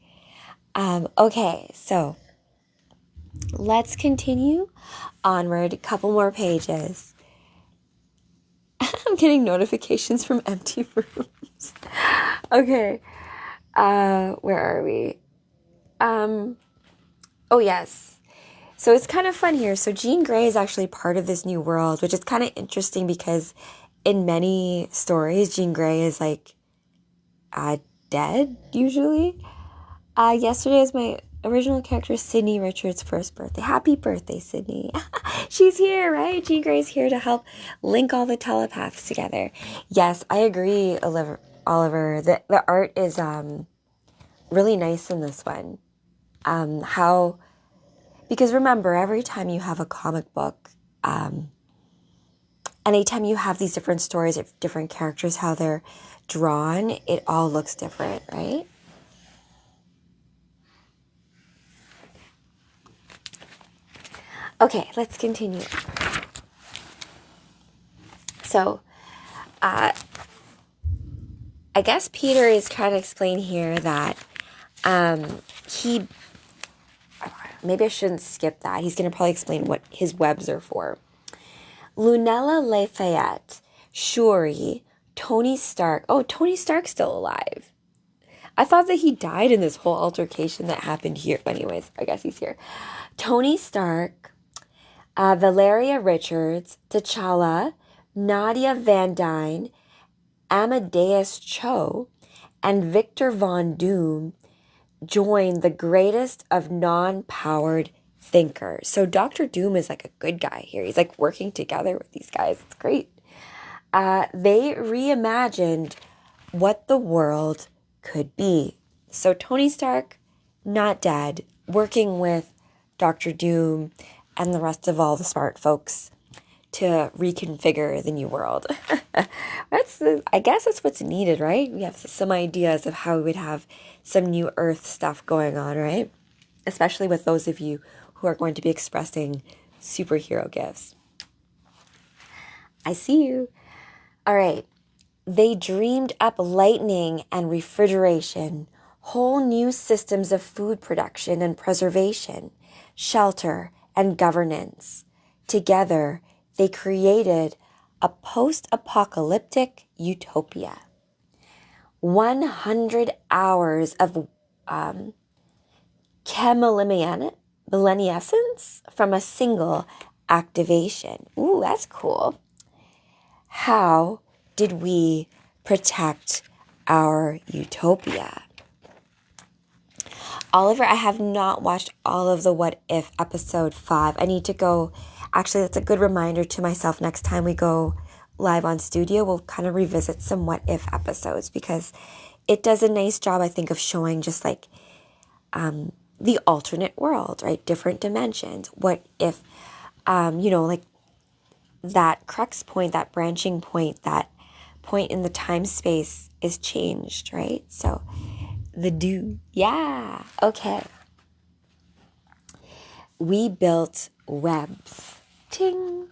Okay, so let's continue onward. A couple more pages. I'm getting notifications from empty rooms. Okay. Where are we? Oh, yes. So it's kind of fun here. So Jean Grey is actually part of this new world, which is kind of interesting because in many stories, Jean Grey is like dead usually. Yesterday is my original character Sydney Richards' first birthday. Happy birthday, Sydney. She's here, right? Jean Grey's here to help link all the telepaths together. Yes, I agree, Oliver. The art is really nice in this one. Because remember, every time you have a comic book, anytime you have these different stories of different characters, how they're drawn, it all looks different, right? Okay, let's continue. So, I guess Peter is trying to explain here that maybe I shouldn't skip that. He's going to probably explain what his webs are for. Lunella Lafayette, Shuri, Tony Stark. Oh, Tony Stark's still alive. I thought that he died in this whole altercation that happened here. But anyways, I guess he's here. Tony Stark, Valeria Richards, T'Challa, Nadia Van Dyne, Amadeus Cho, and Victor Von Doom join the greatest of non-powered thinkers. So Dr. Doom is like a good guy here. He's like working together with these guys. It's great. They reimagined what the world could be. So Tony Stark, not dead, working with Dr. Doom and the rest of all the smart folks to reconfigure the new world. I guess that's what's needed, right? We have some ideas of how we would have some new Earth stuff going on, right? Especially with those of you who are going to be expressing superhero gifts. I see you. All right. They dreamed up lightning and refrigeration, whole new systems of food production and preservation, shelter and governance. Together, they created a post-apocalyptic utopia. 100 hours of chemiluminescence from a single activation. Ooh, that's cool. How did we protect our utopia? Oliver, I have not watched all of the What If episode 5. I need to go. Actually, that's a good reminder to myself next time we go live on studio. We'll kind of revisit some What If episodes because it does a nice job, I think, of showing just like the alternate world, right? Different dimensions. What if, like that crux point, that branching point, that point in the time space is changed, right? So the do. Yeah. Okay. We built webs. Ting.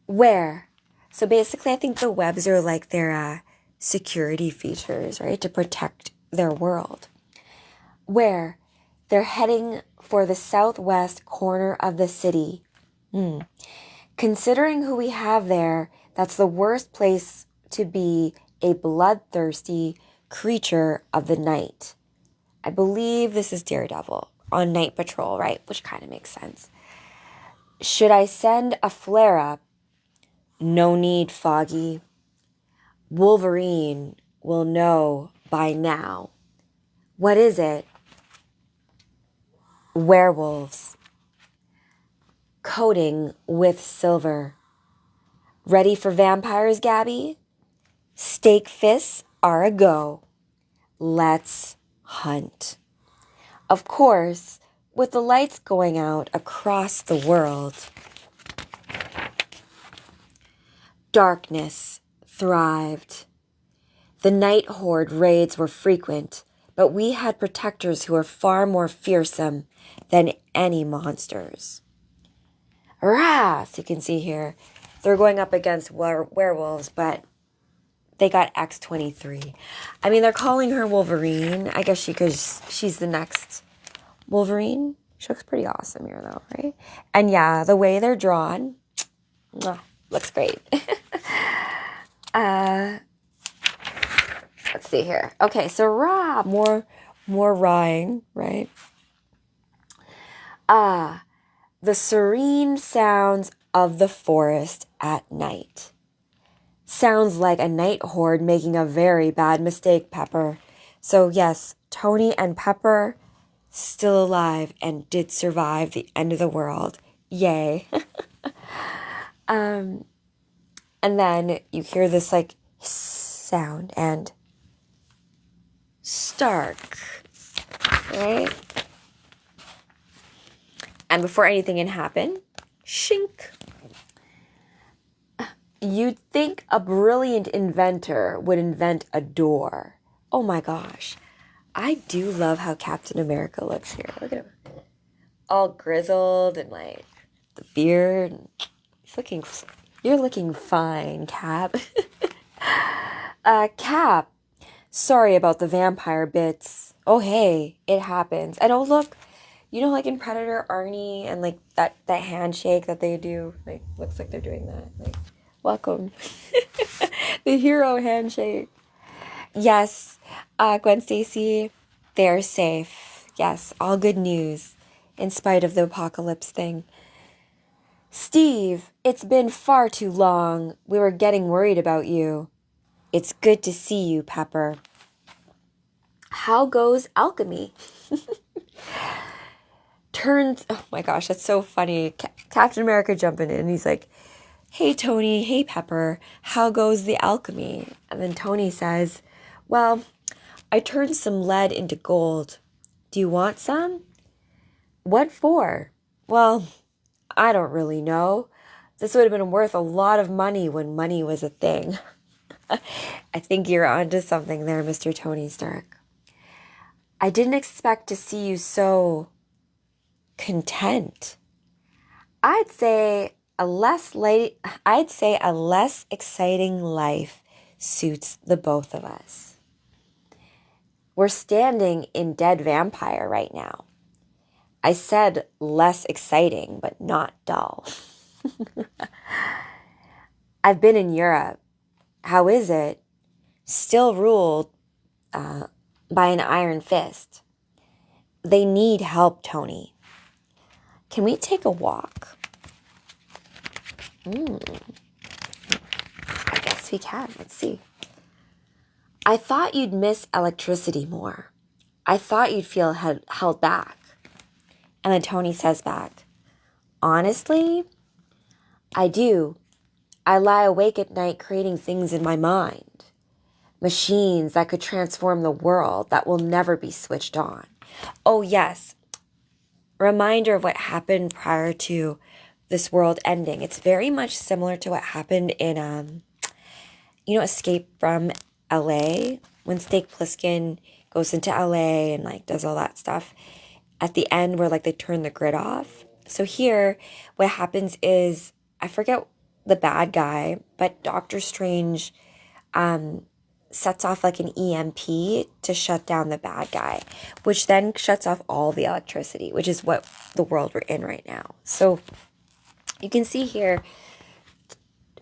Where? So basically, I think the webs are like their security features, right? To protect their world. Where? They're heading for the southwest corner of the city. Considering who we have there, that's the worst place to be a bloodthirsty creature of the night. I believe this is Daredevil on night patrol, right? Which kind of makes sense. Should I send a flare-up? No need, Foggy. Wolverine will know by now. What is it? Werewolves. Coating with silver. Ready for vampires, Gabby? Steak fists are a go. Let's hunt. Of course, with the lights going out across the world, darkness thrived. The night horde raids were frequent, but we had protectors who were far more fearsome than any monsters. Rah! So you can see here, they're going up against werewolves, but they got X-23. I mean, they're calling her Wolverine. I guess she's the next Wolverine. She looks pretty awesome here, though, right? And yeah, the way they're drawn, looks great. Let's see here. Okay, so more rawing, right? The serene sounds of the forest at night. Sounds like a night horde making a very bad mistake, Pepper. So yes, Tony and Pepper still alive and did survive the end of the world. Yay. And then you hear this like sound and Stark, right? And before anything can happen, shink. You'd think a brilliant inventor would invent a door. Oh my gosh. I do love how Captain America looks here. Look at him. All grizzled and like the beard. You're looking fine, Cap. Cap. Sorry about the vampire bits. Oh, hey, it happens. And oh, look, you know, like in Predator, Arnie and like that handshake that they do, like looks like they're doing that. Like, welcome. The hero handshake. Yes, Gwen Stacy, they're safe. Yes, all good news in spite of the apocalypse thing. Steve, it's been far too long. We were getting worried about you. It's good to see you, Pepper. How goes alchemy? Oh my gosh, that's so funny. Captain America jumping in. He's like, hey, Tony, hey, Pepper, how goes the alchemy? And then Tony says, well, I turned some lead into gold. Do you want some? What for? Well, I don't really know. This would have been worth a lot of money when money was a thing. I think you're onto something there, Mr. Tony Stark. I didn't expect to see you so content. I'd say a less exciting life suits the both of us. We're standing in Dead Vampire right now. I said less exciting, but not dull. I've been in Europe. How is it? Still ruled by an iron fist. They need help, Tony. Can we take a walk? I guess we can. Let's see. I thought you'd miss electricity more. I thought you'd feel held back. And then Tony says back, honestly, I do. I lie awake at night creating things in my mind. Machines that could transform the world that will never be switched on. Oh, yes. Reminder of what happened prior to this world ending. It's very much similar to what happened in, Escape from LA. When Snake Plissken goes into LA and like does all that stuff. At the end where like they turn the grid off. So here, what happens is, I forget the bad guy, but Doctor Strange sets off like an EMP to shut down the bad guy, which then shuts off all the electricity, which is what the world we're in right now. So you can see here,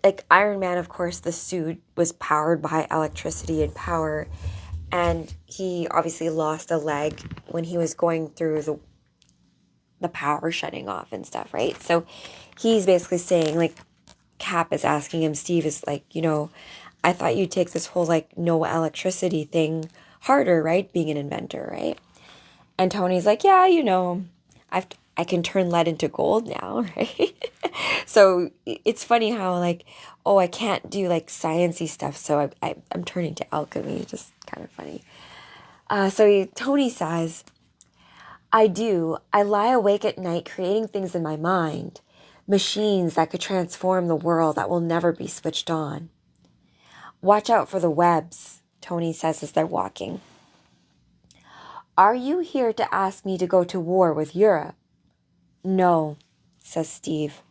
like Iron Man, of course, the suit was powered by electricity and power. And he obviously lost a leg when he was going through the power shutting off and stuff, right? So he's basically saying, like, Cap is asking him, Steve is like, I thought you'd take this whole, like, no electricity thing harder, right? Being an inventor, right? And Tony's like, yeah, I can turn lead into gold now, right? So it's funny how, like, oh, I can't do, like, sciencey stuff, so I'm turning to alchemy. Just kind of funny. Tony says, I do. I lie awake at night creating things in my mind. Machines that could transform the world that will never be switched on. Watch out for the webs, Tony says as they're walking. Are you here to ask me to go to war with Europe? No, says Steve.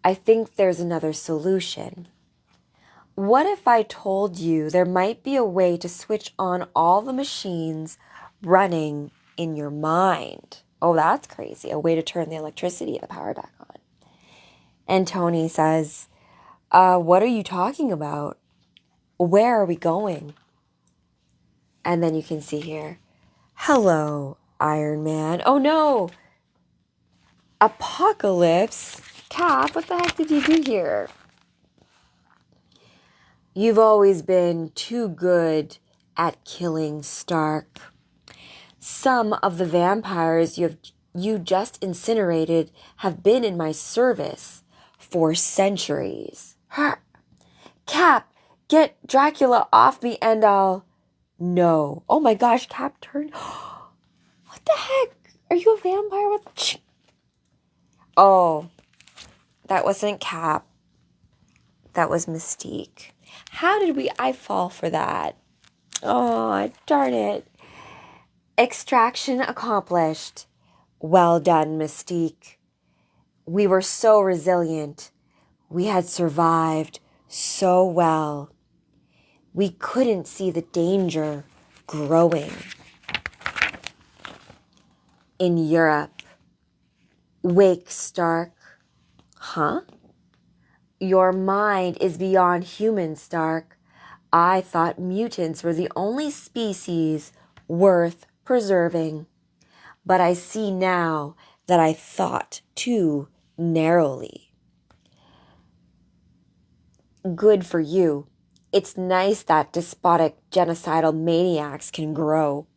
I think there's another solution. What if I told you there might be a way to switch on all the machines running in your mind? Oh, that's crazy. A way to turn the electricity, the power back on. And Tony says, what are you talking about? Where are we going? And then you can see here, hello, Iron Man. Oh no! Apocalypse? Cap, what the heck did you do here? You've always been too good at killing, Stark. Some of the vampires you just incinerated have been in my service for centuries. Cap, get Dracula off me and I'll... No. Oh my gosh, Cap turned... What the heck? Are you a vampire? Oh, that wasn't Cap. That was Mystique. How did I fall for that? Oh, darn it. Extraction accomplished. Well done, Mystique. We were so resilient. We had survived so well. We couldn't see the danger growing. In Europe. Wake, Stark. Huh? Your mind is beyond human, Stark. I thought mutants were the only species worth preserving. But I see now that I thought too narrowly. Good for you. It's nice that despotic genocidal maniacs can grow.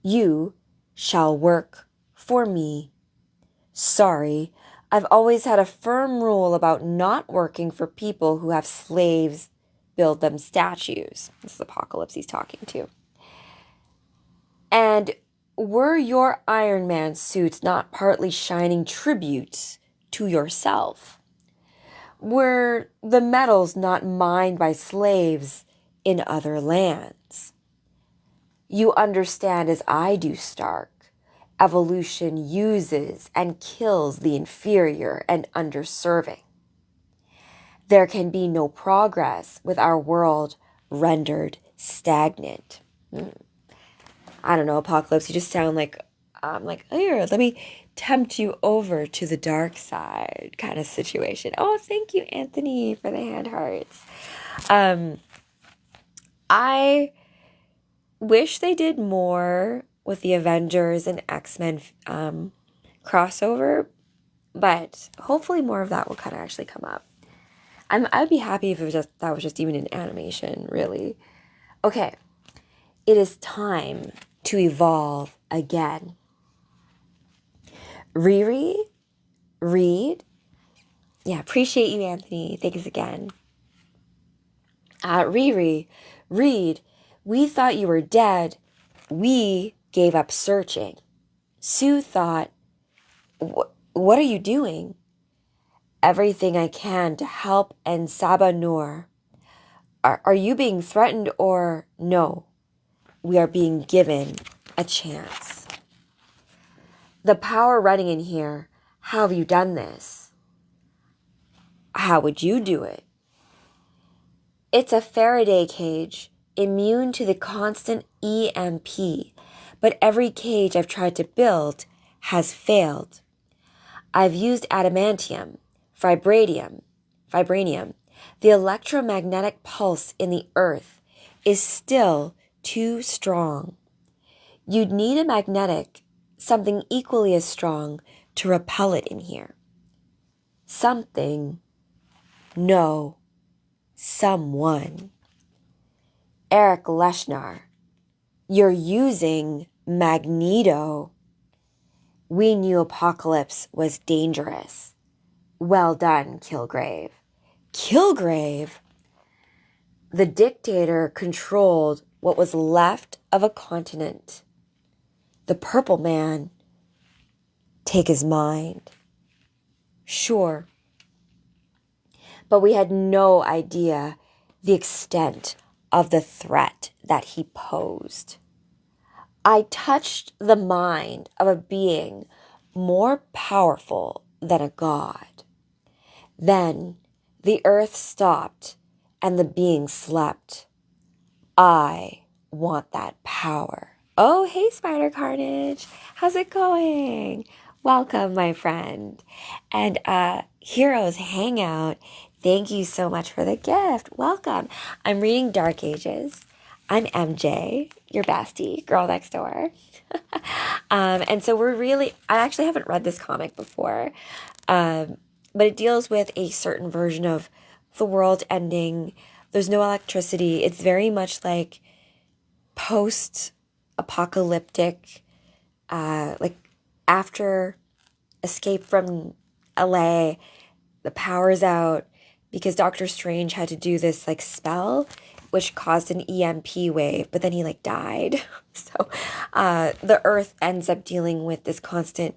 You shall work for me. Sorry, I've always had a firm rule about not working for people who have slaves build them statues. This is Apocalypse he's talking to. And were your Iron Man suits not partly shining tributes to yourself? Were the metals not mined by slaves in other lands? You understand as I do, Stark. Evolution uses and kills the inferior and underserving. There can be no progress with our world rendered stagnant. I don't know, Apocalypse, you just sound like, here, let me tempt you over to the dark side kind of situation. Oh, thank you, Anthony, for the hand hearts. I wish they did more with the Avengers and X-Men crossover, but hopefully more of that will kind of actually come up. I'd be happy if that was just even an animation, really. Okay, it is time to evolve again. Read. Yeah, appreciate you, Anthony. Thanks again. Read. We thought you were dead. We gave up searching. Sue thought, what are you doing? Everything I can to help and Saba Noor. Are you being threatened or no? We are being given a chance. The power running in here. How have you done this? How would you do it? It's a Faraday cage, immune to the constant EMP, but every cage I've tried to build has failed. I've used adamantium, vibranium. The electromagnetic pulse in the earth is still too strong. You'd need a magnetic, something equally as strong, to repel it in here. Something. No. Someone. Eric Leshnar. You're using Magneto. We knew Apocalypse was dangerous. Well done, Kilgrave. Kilgrave? The dictator controlled what was left of a continent. The Purple Man. Take his mind. Sure. But we had no idea the extent of the threat that he posed. I touched the mind of a being more powerful than a god. Then the earth stopped and the being slept. I want that power. Oh, hey, Spider Carnage. How's it going? Welcome, my friend. And Heroes Hangout, thank you so much for the gift. Welcome. I'm reading Dark Ages. I'm MJ, your bestie, girl next door. And so I actually haven't read this comic before, but it deals with a certain version of the world ending. There's no electricity. It's very much like post-apocalyptic, like after Escape from LA, the power's out because Doctor Strange had to do this like spell which caused an EMP wave, but then he like died. So the earth ends up dealing with this constant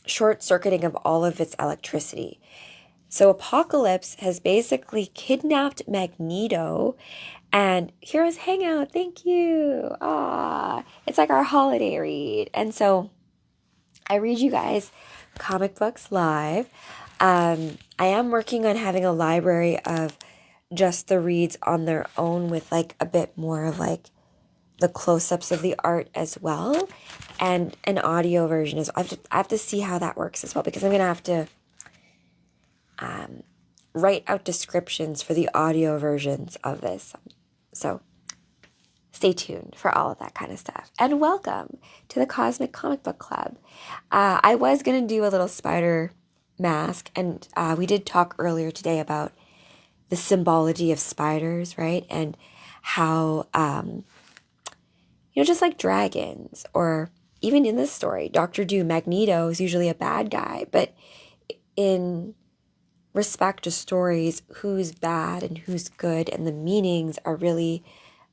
short circuiting of all of its electricity. So Apocalypse has basically kidnapped Magneto, and heroes hangout. Thank you. Ah, it's like our holiday read. And so I read you guys comic books live. I am working on having a library of just the reads on their own with like a bit more of like the close-ups of the art as well, and an audio version as well. I have to see how that works as well, because I'm gonna have to write out descriptions for the audio versions of this. So stay tuned for all of that kind of stuff. And welcome to the Cosmic Comic Book Club. I was going to do a little spider mask, and we did talk earlier today about the symbology of spiders, right? And how, just like dragons, or even in this story, Dr. Doom, Magneto is usually a bad guy, but in respect to stories, who's bad and who's good, and the meanings are really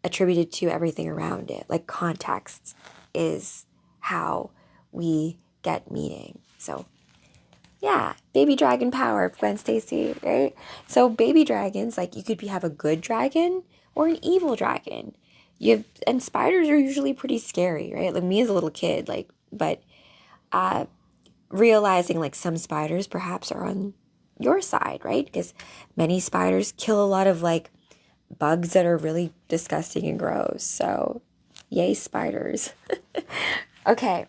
attributed to everything around it. Like context is how we get meaning. So yeah, baby dragon power, Gwen Stacy, right? So baby dragons, like you could have a good dragon or an evil dragon. And spiders are usually pretty scary, right? Like me as a little kid, but realizing like some spiders perhaps are on your side, right? Because many spiders kill a lot of like bugs that are really disgusting and gross. So yay, spiders. Okay.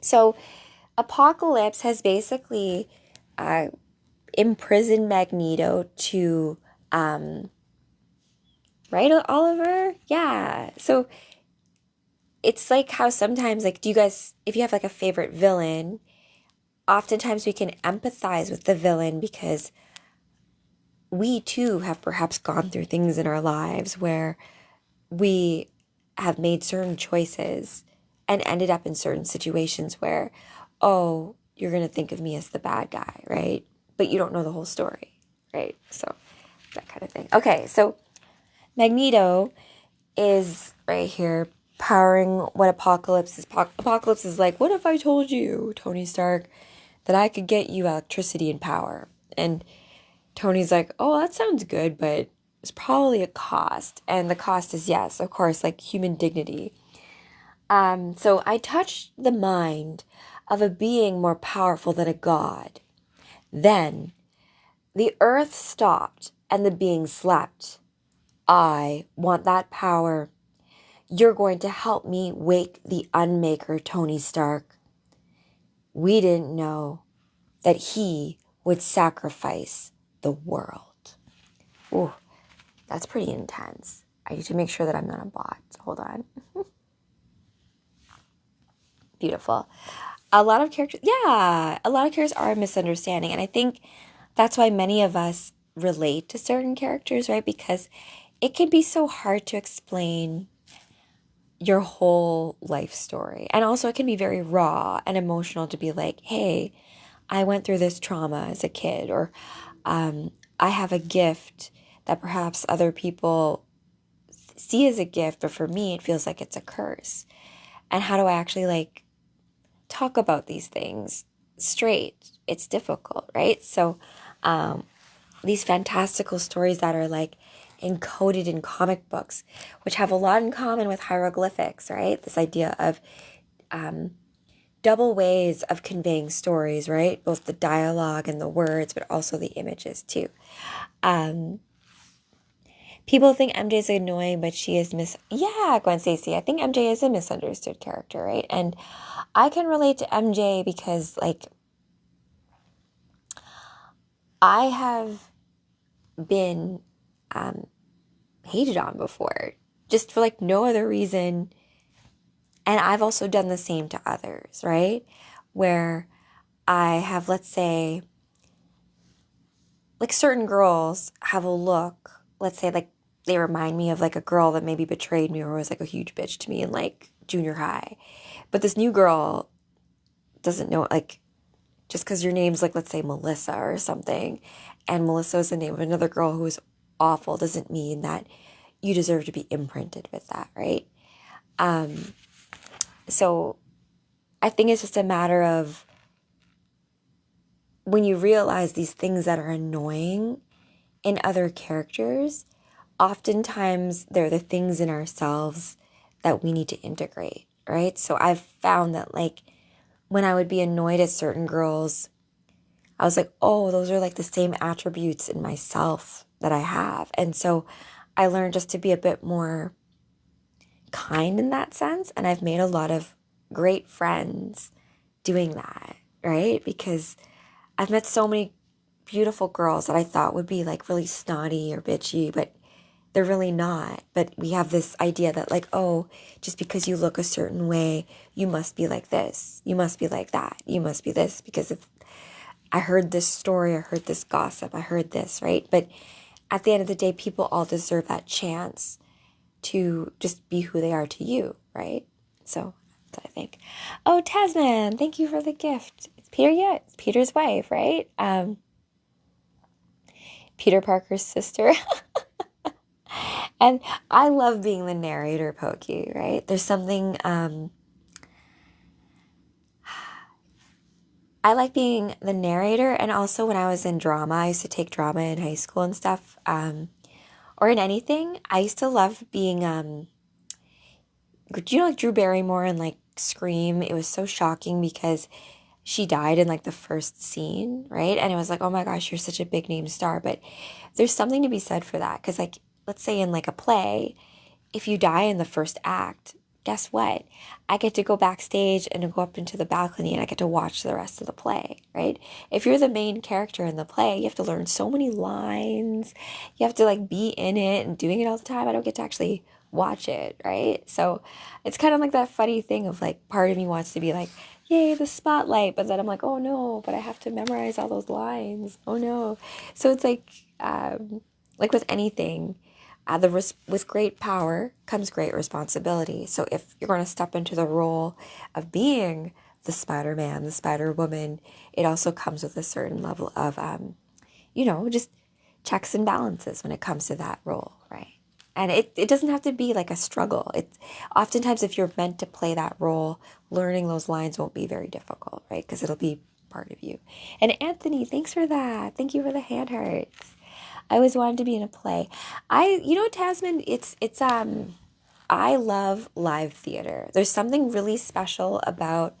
So Apocalypse has basically imprisoned Magneto to, right, Oliver? Yeah. So it's like how sometimes, like, do you guys, if you have like a favorite villain, oftentimes we can empathize with the villain because we too have perhaps gone through things in our lives where we have made certain choices and ended up in certain situations where, oh, you're going to think of me as the bad guy, right? But you don't know the whole story, right? So that kind of thing. Okay, so Magneto is right here powering what Apocalypse is. Apocalypse is like, what if I told you, Tony Stark, that I could get you electricity and power? And Tony's like, oh, that sounds good, but it's probably a cost. And the cost is, yes, of course, like human dignity. So I touched the mind of a being more powerful than a god. Then the earth stopped and the being slept. I want that power. You're going to help me wake the Unmaker, Tony Stark. We didn't know that he would sacrifice the world. Ooh, that's pretty intense. I need to make sure that I'm not a bot. Hold on. Beautiful. A lot of characters are a misunderstanding. And I think that's why many of us relate to certain characters, right? Because it can be so hard to explain your whole life story. And also it can be very raw and emotional to be like, hey, I went through this trauma as a kid, or I have a gift that perhaps other people see as a gift, but for me, it feels like it's a curse. And how do I actually like talk about these things straight? It's difficult, right? So these fantastical stories that are like encoded in comic books, which have a lot in common with hieroglyphics, right? This idea of double ways of conveying stories, right? Both the dialogue and the words, but also the images too. People think MJ is annoying, but she is Yeah, Gwen Stacy, I think MJ is a misunderstood character, right? And I can relate to MJ because, like, I have been hated on before, just for like no other reason. And I've also done the same to others, right? Where I have, let's say, like certain girls have a look, let's say like they remind me of like a girl that maybe betrayed me or was like a huge bitch to me in like junior high. But this new girl doesn't know, like, just because your name's like, let's say Melissa or something, and Melissa is the name of another girl who is awful, doesn't mean that you deserve to be imprinted with that, right? So I think it's just a matter of when you realize these things that are annoying in other characters, oftentimes they're the things in ourselves that we need to integrate, right? So I've found that like when I would be annoyed at certain girls, I was like, oh, those are like the same attributes in myself that I have. And so I learned just to be a bit more kind in that sense. And I've made a lot of great friends doing that, right? Because I've met so many beautiful girls that I thought would be like really snotty or bitchy, but they're really not. But we have this idea that like, oh, just because you look a certain way, you must be like this. You must be like that. You must be this because if I heard this story, I heard this gossip, I heard this, right? But at the end of the day, people all deserve that chance to just be who they are to you, right? So that's what I think. Oh, Tasman, thank you for the gift. It's Peter, yeah, it's Peter's wife, right? Peter Parker's sister. And I love being the narrator, Pokey, right? There's something, I like being the narrator. And also when I was in drama, I used to take drama in high school and stuff, or in anything. I used to love being, do you know like Drew Barrymore and like Scream? It was so shocking because she died in like the first scene, right? And it was like, oh my gosh, you're such a big name star. But there's something to be said for that. Because like, let's say in like a play, if you die in the first act, guess what? I get to go backstage and go up into the balcony and I get to watch the rest of the play, right? If you're the main character in the play, you have to learn so many lines. You have to like be in it and doing it all the time. I don't get to actually watch it, right? So it's kind of like that funny thing of like part of me wants to be like, yay, the spotlight, but then I'm like, oh no, but I have to memorize all those lines. Oh no. So it's like with anything, with great power comes great responsibility. So if you're going to step into the role of being the Spider-Man, the Spider-Woman, it also comes with a certain level of, just checks and balances when it comes to that role, right? And it doesn't have to be like a struggle. It's oftentimes if you're meant to play that role, learning those lines won't be very difficult, right? Because it'll be part of you. And Anthony, thanks for that. Thank you for the hand hearts. I always wanted to be in a play. Tasman, I love live theater. There's something really special about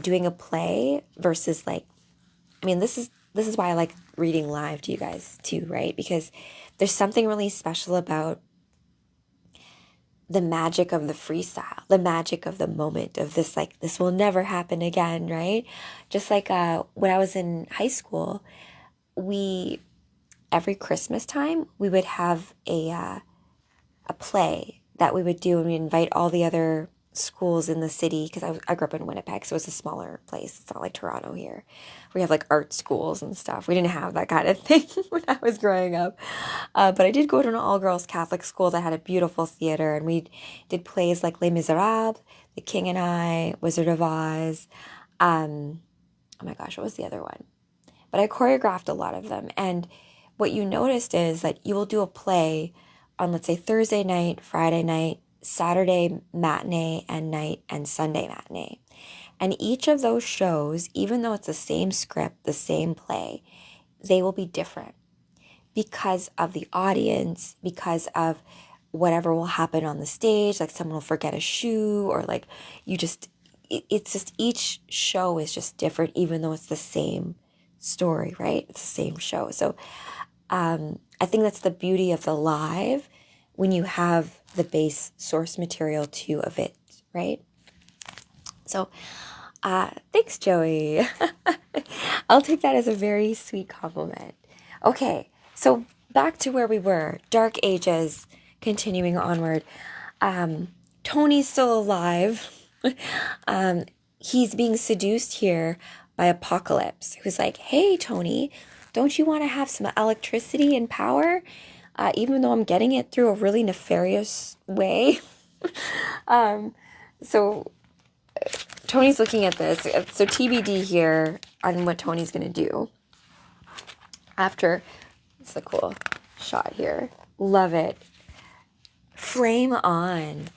doing a play versus like, I mean, this is why I like reading live to you guys too, right? Because there's something really special about the magic of the freestyle, the magic of the moment of this, like, this will never happen again, right? Just like when I was in high school, every Christmas time, we would have a play that we would do, and we invite all the other schools in the city, because I grew up in Winnipeg, so it's a smaller place. It's not like Toronto here. We have like art schools and stuff. We didn't have that kind of thing when I was growing up. But I did go to an all-girls Catholic school that had a beautiful theater, and we did plays like Les Miserables, The King and I, Wizard of Oz. Oh my gosh, what was the other one? But I choreographed a lot of them. And what you noticed is that you will do a play on, let's say, Thursday night, Friday night, Saturday matinee and night, and Sunday matinee. And each of those shows, even though it's the same script, the same play, they will be different because of the audience, because of whatever will happen on the stage. Like someone will forget a shoe, or like it's just each show is just different, even though it's the same story, right? It's the same show. So I think that's the beauty of the live when you have the base source material too of it, right? So thanks, Joey. I'll take that as a very sweet compliment. Okay, so back to where we were. Dark Ages, continuing onward. Tony's still alive. He's being seduced here by Apocalypse, who's like, hey, Tony, don't you want to have some electricity and power? Even though I'm getting it through a really nefarious way. So Tony's looking at this. So TBD here on what Tony's going to do. After, it's a cool shot here. Love it. Flame on.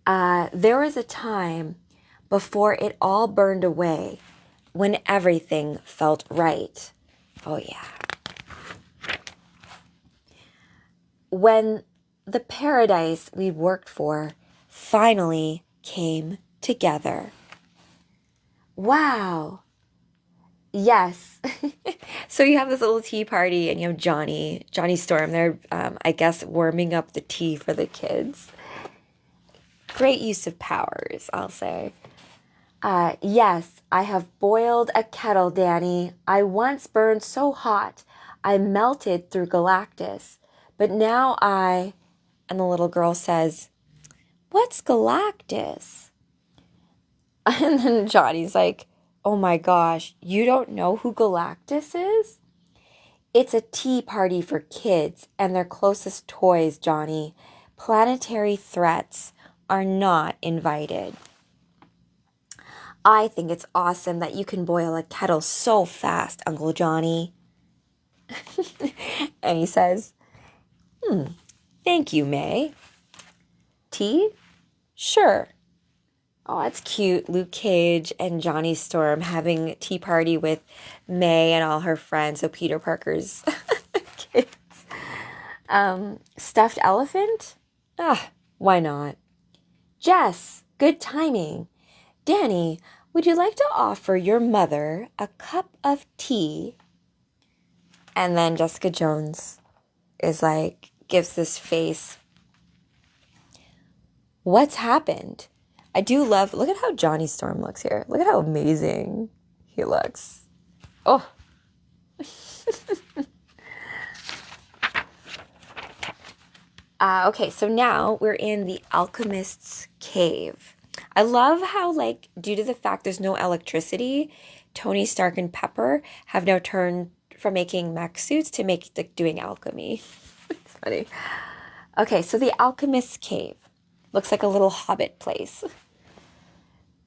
There was a time before it all burned away when everything felt right. Oh, yeah. When the paradise we worked for finally came together. Wow. Yes. So you have this little tea party and you have Johnny Storm there, I guess, warming up the tea for the kids. Great use of powers, I'll say. Yes, I have boiled a kettle, Danny. I once burned so hot, I melted through Galactus. But now and the little girl says, what's Galactus? And then Johnny's like, oh my gosh, you don't know who Galactus is? It's a tea party for kids and their closest toys, Johnny. Planetary threats are not invited. I think it's awesome that you can boil a kettle so fast, Uncle Johnny. And he says, thank you, May. Tea? Sure. Oh, that's cute. Luke Cage and Johnny Storm having a tea party with May and all her friends. So Peter Parker's kids. Stuffed elephant? Why not? Jess, good timing. Danny, would you like to offer your mother a cup of tea? And then Jessica Jones is like, gives this face. What's happened? I do love, look at how Johnny Storm looks here. Look at how amazing he looks. Oh. Okay, so now we're in the alchemist's cave. I love how, like, due to the fact there's no electricity, Tony Stark and Pepper have now turned from making mech suits to doing alchemy. It's funny. Okay, so the alchemist's cave looks like a little hobbit place.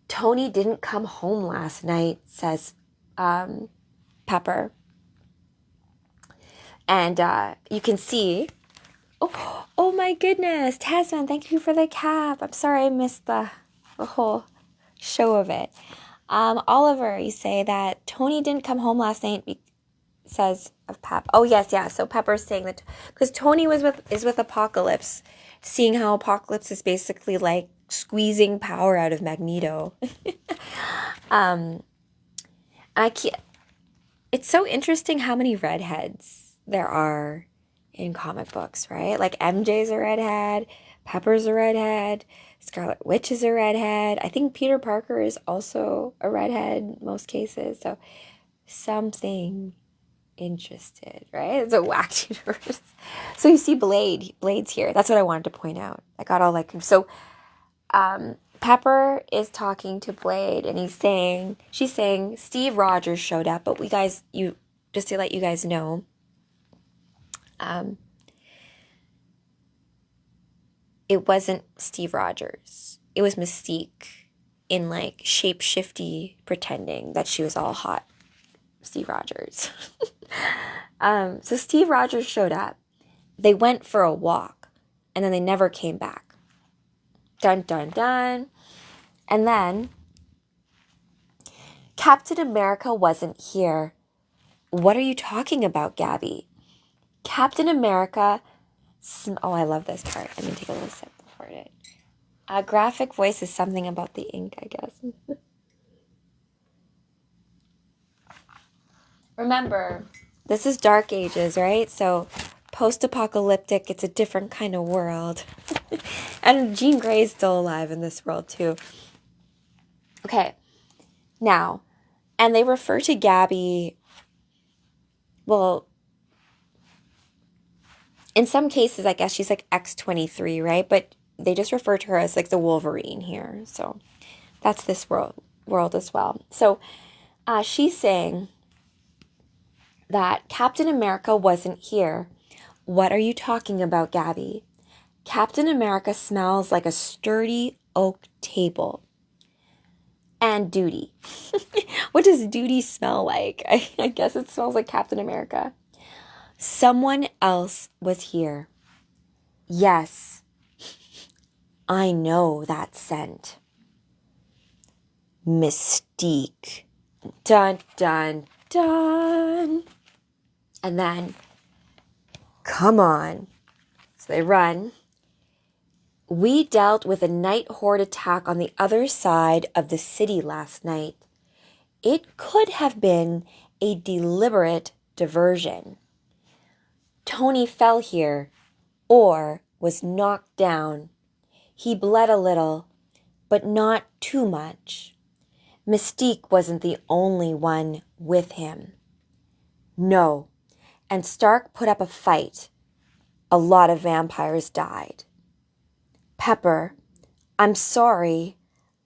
Tony didn't come home last night, says Pepper. And you can see, oh my goodness, Tasman, thank you for the cap. I'm sorry I missed the whole show of it. Oliver, you say that Tony didn't come home last night, says of Pep. Oh yes, yeah. So Pepper's saying that because Tony is with Apocalypse, seeing how Apocalypse is basically like squeezing power out of Magneto. It's so interesting how many redheads there are in comic books, right? Like MJ's a redhead, Pepper's a redhead, Scarlet Witch is a redhead. I think Peter Parker is also a redhead in most cases. So something interested, right? It's a whacked universe. So you see Blade's here. That's what I wanted to point out. I got all like, so Pepper is talking to Blade and she's saying Steve Rogers showed up, but just to let you guys know, it wasn't Steve Rogers. It was Mystique in like shape-shifty pretending that she was all hot Steve Rogers. So Steve Rogers showed up. They went for a walk and then they never came back. Dun, dun, dun. And then Captain America wasn't here. What are you talking about, Gabby? Captain America... Oh, I love this part. I'm going to take a little sip before it. Graphic voice is something about the ink, I guess. Remember, this is Dark Ages, right? So post-apocalyptic, it's a different kind of world. And Jean Grey is still alive in this world, too. Okay, now, and they refer to Gabby, well, In some cases, I guess she's like X-23, right? But they just refer to her as like the Wolverine here. So that's this world as well. So she's saying that Captain America wasn't here. What are you talking about, Gabby? Captain America smells like a sturdy oak table. And duty. What does duty smell like? I guess it smells like Captain America. Someone else was here. Yes, I know that scent. Mystique. Dun, dun, dun. And then, come on. So they run. We dealt with a night horde attack on the other side of the city last night. It could have been a deliberate diversion. Tony fell here, or was knocked down. He bled a little, but not too much. Mystique wasn't the only one with him. No, and Stark put up a fight. A lot of vampires died. Pepper, I'm sorry.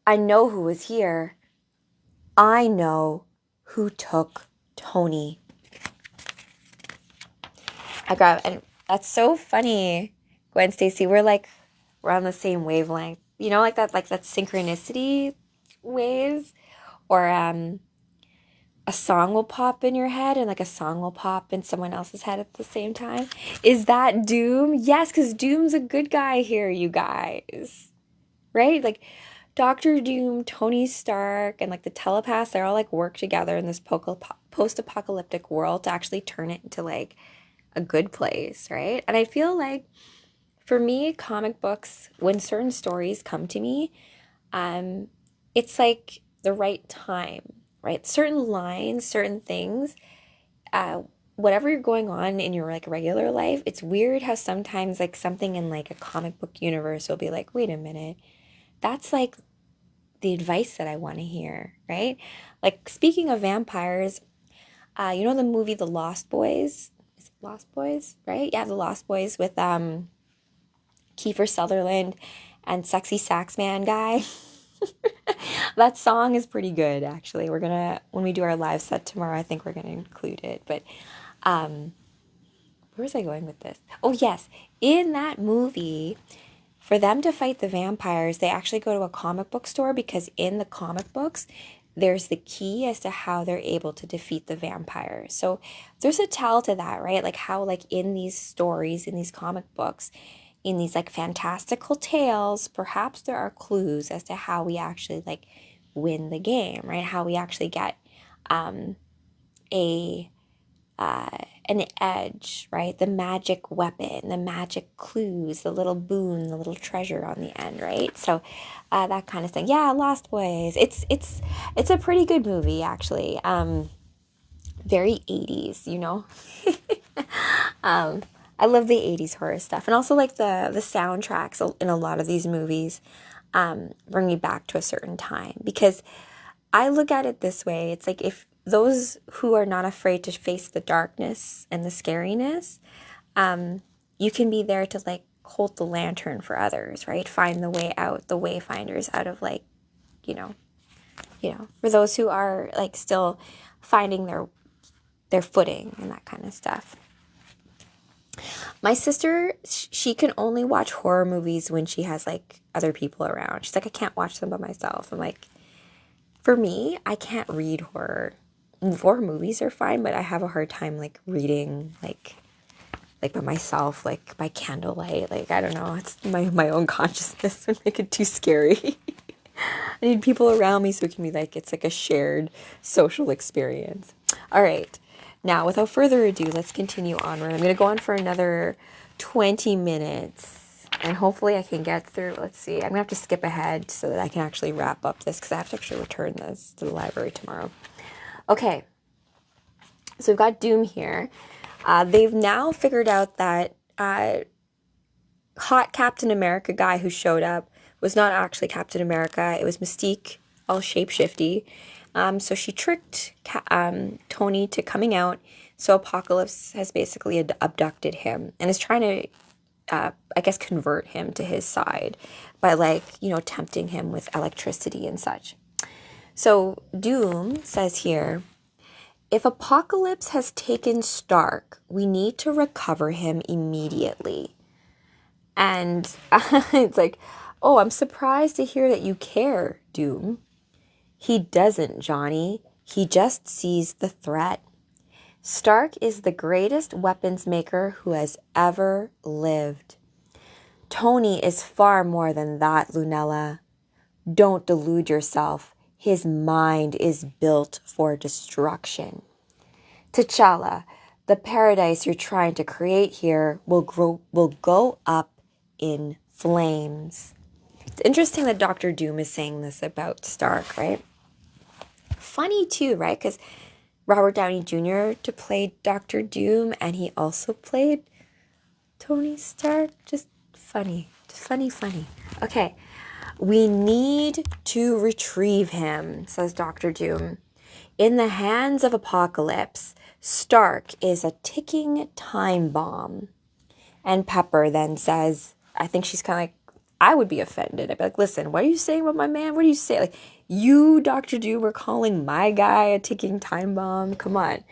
I know who was here. I know who took Tony. And that's so funny, Gwen Stacy. We're on the same wavelength. You know, like that synchronicity wave, or a song will pop in your head and like a song will pop in someone else's head at the same time. Is that Doom? Yes, because Doom's a good guy here, you guys. Right? Like Doctor Doom, Tony Stark, and like the telepaths, they're all like work together in this post-apocalyptic world to actually turn it into like a good place, right? And I feel like for me, comic books, when certain stories come to me, it's like the right time, right? Certain lines, certain things, whatever you're going on in your like regular life, it's weird how sometimes like something in like a comic book universe will be like, wait a minute, that's like the advice that I want to hear, right? Like speaking of vampires, you know the movie The Lost Boys? Is it Lost Boys, right? Yeah, The Lost Boys with Kiefer Sutherland and Sexy Sax Man guy. That song is pretty good, actually. When we do our live set tomorrow, I think we're gonna include it. But where was I going with this? Oh yes, in that movie, for them to fight the vampires, they actually go to a comic book store, because in the comic books, there's the key as to how they're able to defeat the vampires. So there's a tell to that, right? Like how like in these stories, in these comic books, in these like fantastical tales, perhaps there are clues as to how we actually like win the game, right? How we actually get a an edge, right? The magic weapon, the magic clues, the little boon, the little treasure on the end, right? So that kind of thing. Yeah, Lost Boys. It's a pretty good movie, actually. Very 80s, you know. I love the 80s horror stuff, and also like the soundtracks in a lot of these movies bring you back to a certain time, because I look at it this way. It's like if those who are not afraid to face the darkness and the scariness, you can be there to like hold the lantern for others, right? Find the way out, the wayfinders out of like, you know, for those who are like still finding their footing and that kind of stuff. My sister, she can only watch horror movies when she has like other people around. She's like, I can't watch them by myself. I'm like, for me, I can't read horror. Horror movies are fine, but I have a hard time like reading like by myself, like by candlelight. Like I don't know, it's my own consciousness would make it too scary. I need people around me so it can be like it's like a shared social experience. All right. Now, without further ado, let's continue onward. I'm going to go on for another 20 minutes, and hopefully I can get through. Let's see. I'm going to have to skip ahead so that I can actually wrap up this, because I have to actually return this to the library tomorrow. Okay. So we've got Doom here. They've now figured out that hot Captain America guy who showed up was not actually Captain America. It was Mystique, all shapeshifty. So she tricked Tony to coming out, So Apocalypse has basically abducted him and is trying to, I guess, convert him to his side by, like, tempting him with electricity and such. So Doom says here, if Apocalypse has taken Stark, we need to recover him immediately. And it's like, oh, I'm surprised to hear that you care, Doom. He doesn't, Johnny. He just sees the threat. Stark is the greatest weapons maker who has ever lived. Tony is far more than that, Lunella. Don't delude yourself. His mind is built for destruction. T'Challa, the paradise you're trying to create here will go up in flames. It's interesting that Dr. Doom is saying this about Stark, right? Funny too, right? Because Robert Downey Jr. to play Dr. Doom, and he also played Tony Stark. Just funny. Just funny. Okay. We need to retrieve him, says Dr. Doom. In the hands of Apocalypse, Stark is a ticking time bomb. And Pepper then says, I think she's kind of like, I would be offended. I'd be like, listen, what are you saying about my man? What do you say? Like, you, Dr. Doom, are calling my guy a ticking time bomb? Come on.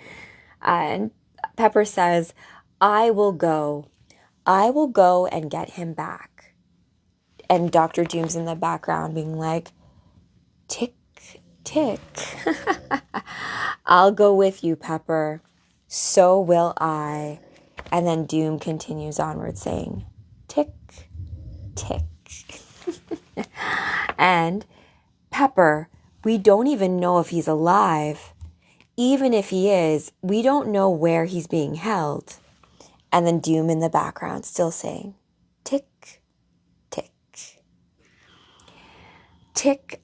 And Pepper says, I will go. I will go and get him back. And Dr. Doom's in the background being like, tick, tick. I'll go with you, Pepper. So will I. And then Doom continues onward saying, tick, tick. And Pepper, we don't even know if he's alive. Even if he is, we don't know where he's being held. And then Doom in the background still saying, tick, tick. Tick,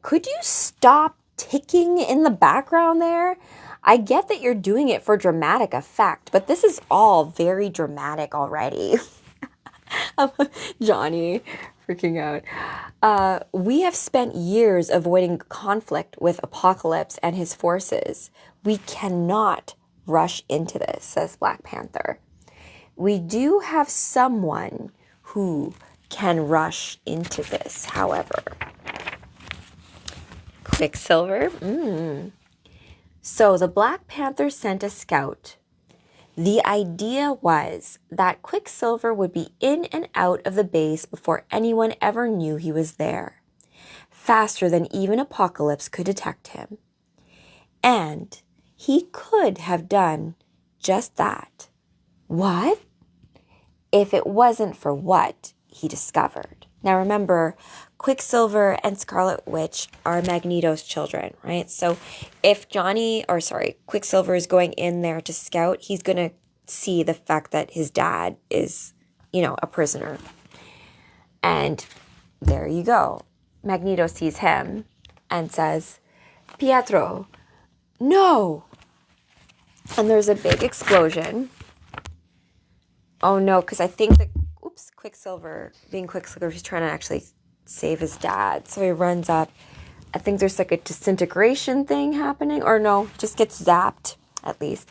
could you stop ticking in the background there? I get that you're doing it for dramatic effect, but this is all very dramatic already. Johnny freaking out. We have spent years avoiding conflict with Apocalypse and his forces. We cannot rush into this, says Black Panther. We do have someone who can rush into this, however. Quicksilver? So the Black Panther sent a scout. The idea was that Quicksilver would be in and out of the base before anyone ever knew he was there, faster than even Apocalypse could detect him. And he could have done just that. What? If it wasn't for what he discovered. Now remember, Quicksilver and Scarlet Witch are Magneto's children, right? So if Quicksilver is going in there to scout, he's going to see the fact that his dad is, a prisoner. And there you go. Magneto sees him and says, Pietro, no! And there's a big explosion. Oh no, because I think that, Quicksilver, being Quicksilver, he's trying to actually save his dad. So he runs up. I think there's like a disintegration thing happening. Or no, just gets zapped, at least.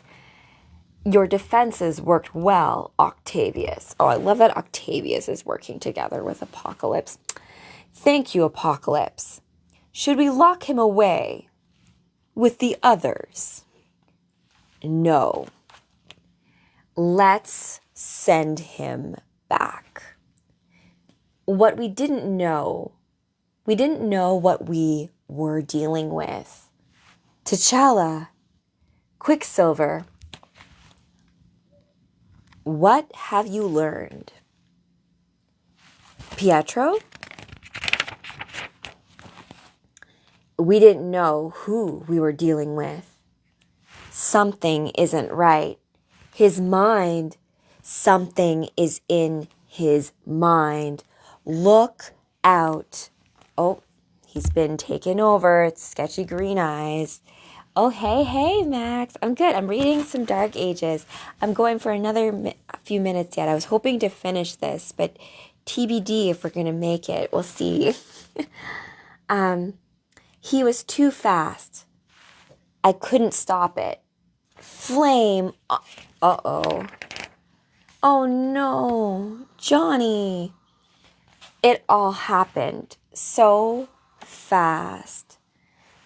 Your defenses worked well, Octavius. Oh, I love that Octavius is working together with Apocalypse. Thank you, Apocalypse. Should we lock him away with the others? No. Let's send him back. What we didn't know what we were dealing with. T'Challa, Quicksilver, what have you learned? Pietro? We didn't know who we were dealing with. Something isn't right. His mind, something is in his mind. Look out. Oh, he's been taken over. It's sketchy green eyes. Oh, hey, Max. I'm good. I'm reading some Dark Ages. I'm going for another few minutes yet. I was hoping to finish this, but TBD if we're going to make it. We'll see. He was too fast. I couldn't stop it. flame. Uh-oh. Oh no, Johnny. It all happened so fast.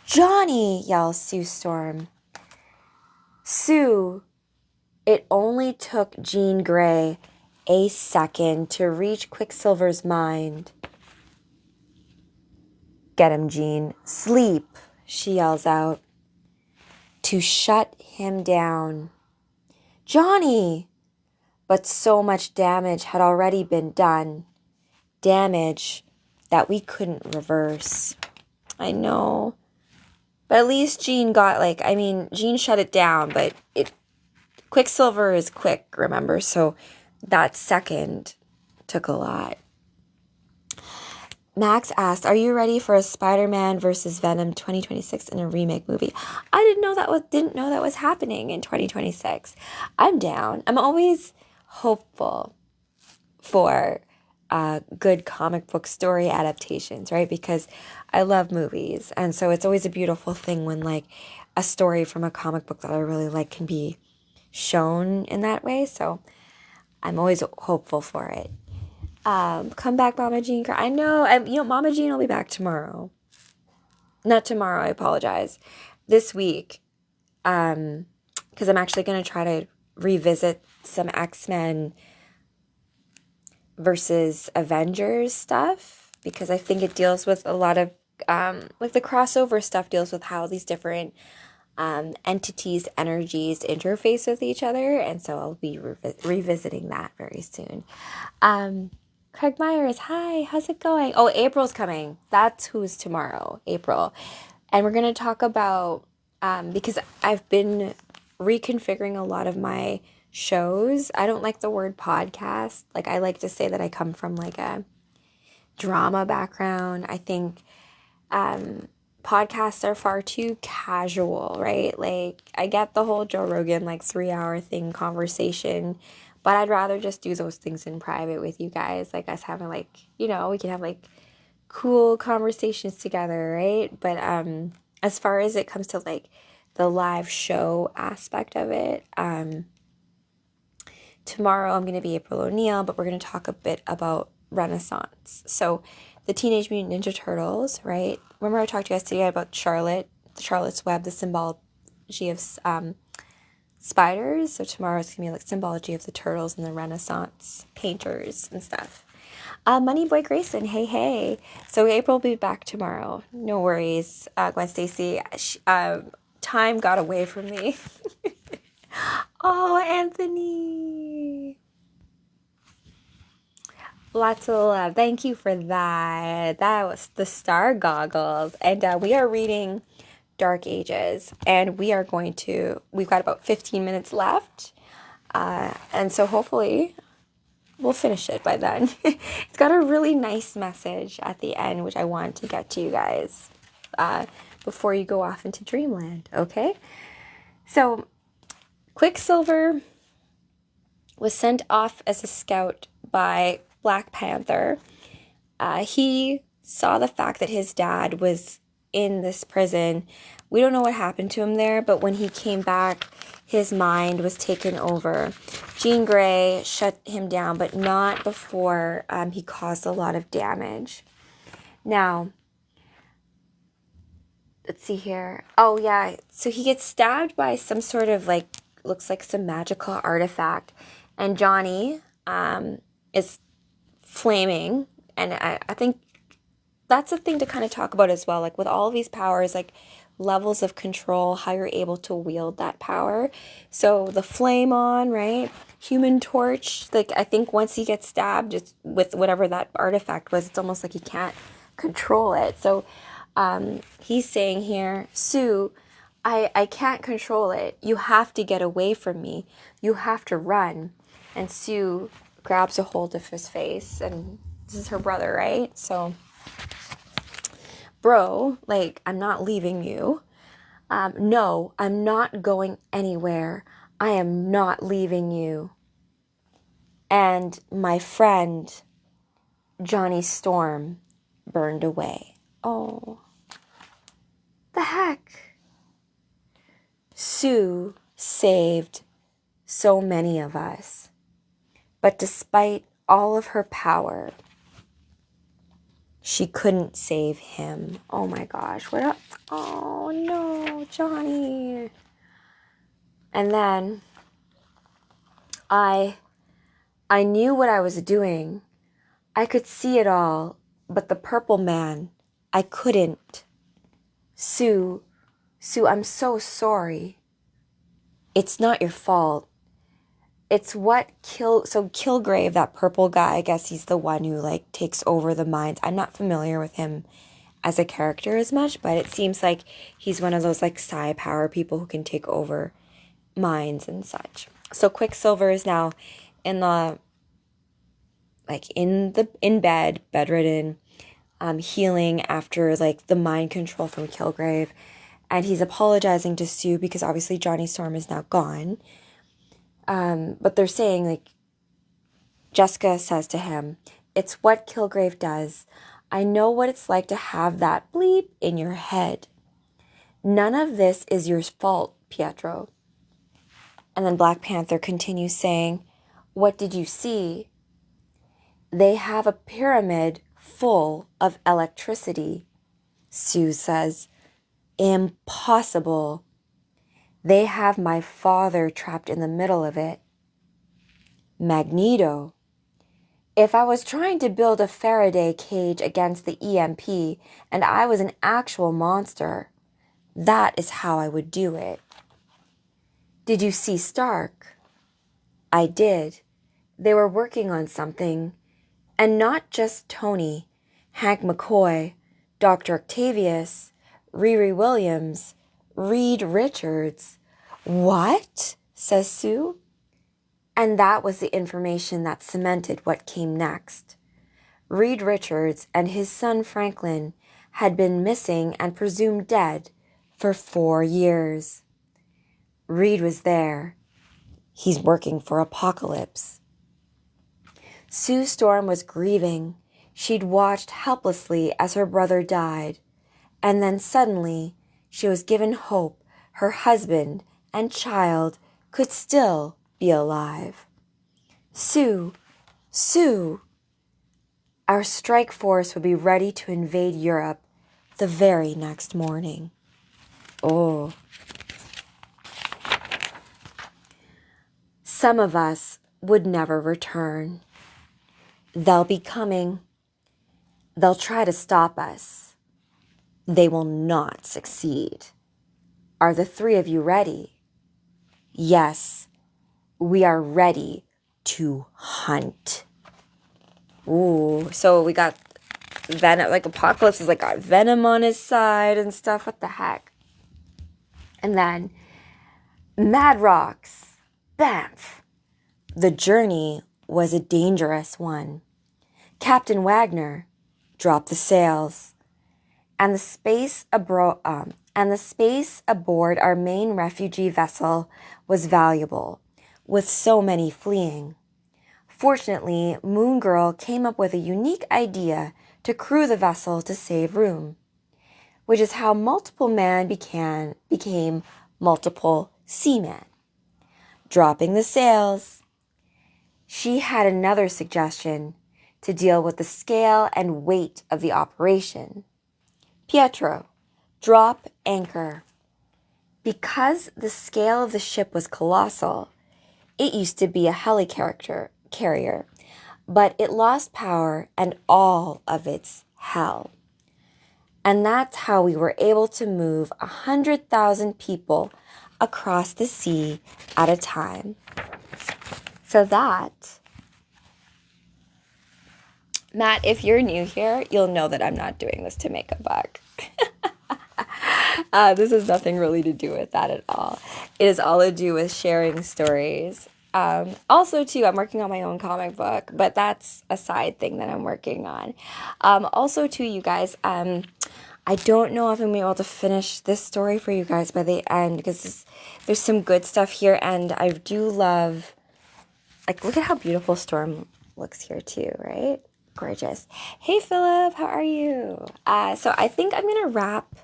Johnny, yells Sue Storm. Sue, it only took Jean Grey a second to reach Quicksilver's mind. Get him, Jean. Sleep, she yells out. To shut him down. Johnny! But so much damage had already been done. Damage that we couldn't reverse. I know. But at least Jean got, Jean shut it down, but Quicksilver is quick, remember? So that second took a lot. Max asked, are you ready for a Spider-Man versus Venom 2026 in a remake movie? I didn't know that was happening in 2026. I'm down. I'm always hopeful for good comic book story adaptations, right? Because I love movies. And so it's always a beautiful thing when a story from a comic book that I really like can be shown in that way. So I'm always hopeful for it. Come back, Mama Jean. I know, Mama Jean will be back tomorrow. Not tomorrow, I apologize. This week. Because I'm actually going to try to revisit some X-Men versus Avengers stuff. Because I think it deals with a lot of, the crossover stuff deals with how these different entities, energies interface with each other. And so I'll be revisiting that very soon. Craig Myers, hi, how's it going? Oh, April's coming. That's who's tomorrow, April. And we're going to talk about, because I've been reconfiguring a lot of my shows. I don't like the word podcast. I like to say that I come from a drama background. I think podcasts are far too casual, right? I get the whole Joe Rogan 3-hour thing conversation, but I'd rather just do those things in private with you guys, us having we can have cool conversations together, right? But as far as it comes to the live show aspect of it, tomorrow I'm going to be April O'Neil, but we're going to talk a bit about Renaissance. So the Teenage Mutant Ninja Turtles, right? Remember I talked to you guys today about Charlotte's Web, the symbology of spiders. So tomorrow it's going to be symbology of the turtles and the Renaissance painters and stuff. Money Boy Grayson, hey. So April will be back tomorrow. No worries, Gwen Stacy. Time got away from me. Oh, Anthony. Lots of love. Thank you for that. That was the Star Goggles. And we are reading Dark Ages. And we've got about 15 minutes left. And so hopefully we'll finish it by then. It's got a really nice message at the end, which I want to get to you guys before you go off into dreamland, okay? So Quicksilver was sent off as a scout by Black Panther. He saw the fact that his dad was in this prison. We don't know what happened to him there, but when he came back, his mind was taken over. Jean Grey shut him down, but not before he caused a lot of damage. Now, let's see here. Oh, yeah. So he gets stabbed by some sort of looks like some magical artifact. And Johnny is flaming. And I think that's a thing to kind of talk about as well. With all of these powers, levels of control, how you're able to wield that power. So the flame on, right? Human Torch. I think once he gets stabbed, it's with whatever that artifact was, it's almost like he can't control it. So he's saying here, Sue, I can't control it. You have to get away from me. You have to run. And Sue grabs a hold of his face, and this is her brother, right? So, bro, I'm not leaving you. No, I'm not going anywhere. I am not leaving you. And my friend, Johnny Storm, burned away. Oh, the heck? Sue saved so many of us. But despite all of her power, she couldn't save him. Oh my gosh, what a, oh no, Johnny. And then I knew what I was doing. I could see it all, but the purple man, I couldn't. Sue, I'm so sorry. It's not your fault. It's what Kilgrave, that purple guy, I guess he's the one who like takes over the minds. I'm not familiar with him as a character as much, but it seems like he's one of those like psi power people who can take over minds and such. So Quicksilver is now in the in bed, bedridden, healing after like the mind control from Kilgrave, and he's apologizing to Sue because obviously Johnny Storm is now gone. But they're saying, like, Jessica says to him, it's what Kilgrave does. I know what it's like to have that bleep in your head. None of this is your fault, Pietro. And then Black Panther continues saying, what did you see? They have a pyramid full of electricity. Sue says, impossible. They have my father trapped in the middle of it. Magneto. If I was trying to build a Faraday cage against the EMP and I was an actual monster, that is how I would do it. Did you see Stark? I did. They were working on something. And not just Tony, Hank McCoy, Dr. Octavius, Riri Williams, Reed Richards. What? Says Sue. And that was the information that cemented what came next. Reed Richards and his son Franklin had been missing and presumed dead for 4 years. Reed was there. He's working for Apocalypse. Sue Storm was grieving. She'd watched helplessly as her brother died. And then suddenly, she was given hope her husband and child could still be alive. Sue, our strike force would be ready to invade Europe the very next morning. Oh. Some of us would never return. They'll be coming. They'll try to stop us. They will not succeed. Are the 3 of you ready? Yes, we are ready to hunt. Ooh, so we got Venom, like Apocalypse is like got Venom on his side and stuff. What the heck? And then Mad Rocks, Banff. The journey was a dangerous one. Captain Wagner dropped the sails, and the space aboard our main refugee vessel was valuable, with so many fleeing. Fortunately, Moon Girl came up with a unique idea to crew the vessel to save room, which is how multiple man became multiple seaman. Dropping the sails, she had another suggestion to deal with the scale and weight of the operation. Pietro, drop anchor. Because the scale of the ship was colossal, it used to be a helicarrier, but it lost power and all of its hell. And that's how we were able to move 100,000 people across the sea at a time. So that, Matt, if you're new here, you'll know that I'm not doing this to make a buck. This has nothing really to do with that at all. It is all to do with sharing stories. Also, too, I'm working on my own comic book, but that's a side thing that I'm working on. Also, too, you guys, I don't know if I'm going to be able to finish this story for you guys by the end, because there's some good stuff here, and I do love, like, look at how beautiful Storm looks here, too, right? Gorgeous. Hey, Philip, how are you? So I think I'm going to wrap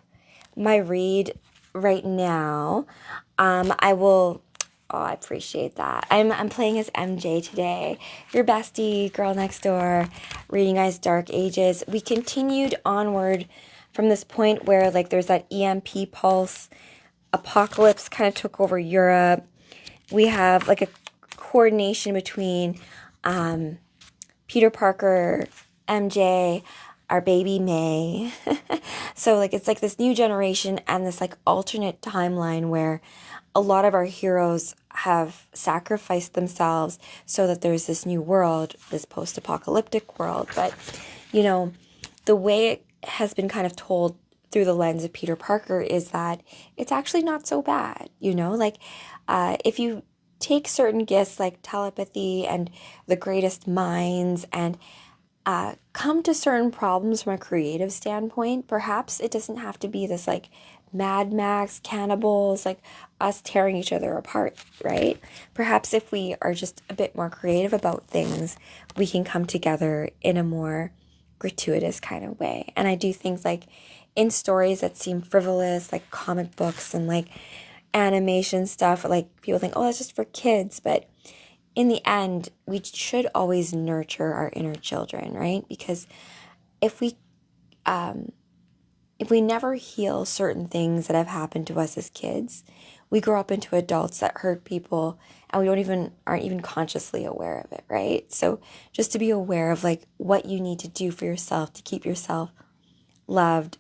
my read right now. I will Oh, I appreciate that. I'm playing as MJ today, your bestie, girl next door, reading guys Dark Ages. We continued onward from this point where like there's that EMP pulse, apocalypse kind of took over Europe. We have like a coordination between Peter Parker, MJ, our baby May. So like it's like this new generation and this like alternate timeline where a lot of our heroes have sacrificed themselves so that there's this new world, this post-apocalyptic world. But, you know, the way it has been kind of told through the lens of Peter Parker is that it's actually not so bad, you know? Like, if you take certain gifts like telepathy and the greatest minds and come to certain problems from a creative standpoint, perhaps it doesn't have to be this like Mad Max cannibals, like us tearing each other apart, right? Perhaps if we are just a bit more creative about things, we can come together in a more gratuitous kind of way. And I do think like in stories that seem frivolous, like comic books and like animation stuff, like people think, oh, that's just for kids. But in the end, we should always nurture our inner children, right? Because if we never heal certain things that have happened to us as kids, we grow up into adults that hurt people and we aren't even consciously aware of it, right? So just to be aware of like what you need to do for yourself to keep yourself loved,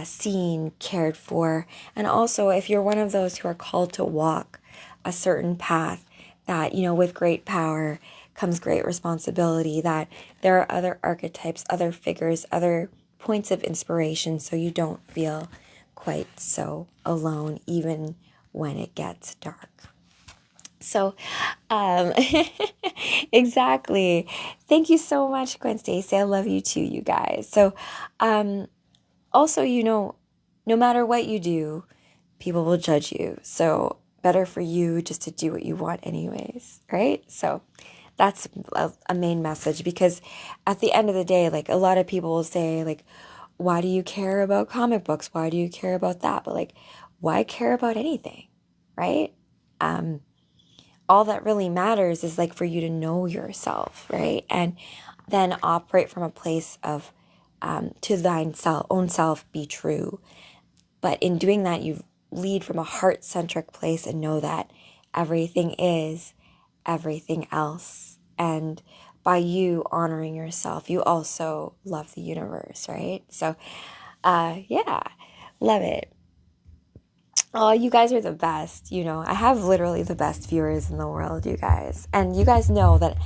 seen, cared for. And also if you're one of those who are called to walk a certain path, that, you know, with great power comes great responsibility, that there are other archetypes, other figures, other points of inspiration, so you don't feel quite so alone, even when it gets dark. So, exactly. Thank you so much, Gwen Stacy. I love you too, you guys. So, also, you know, no matter what you do, people will judge you. So, better for you just to do what you want anyways, right? So that's a main message, because at the end of the day, like a lot of people will say like, why do you care about comic books? Why do you care about that? But like, why care about anything, right? All that really matters is like for you to know yourself, right? And then operate from a place of to thine own self be true. But in doing that, you lead from a heart-centric place and know that everything is everything else. And by you honoring yourself, you also love the universe, right? So, yeah, love it. Oh, you guys are the best. You know, I have literally the best viewers in the world, you guys. And you guys know that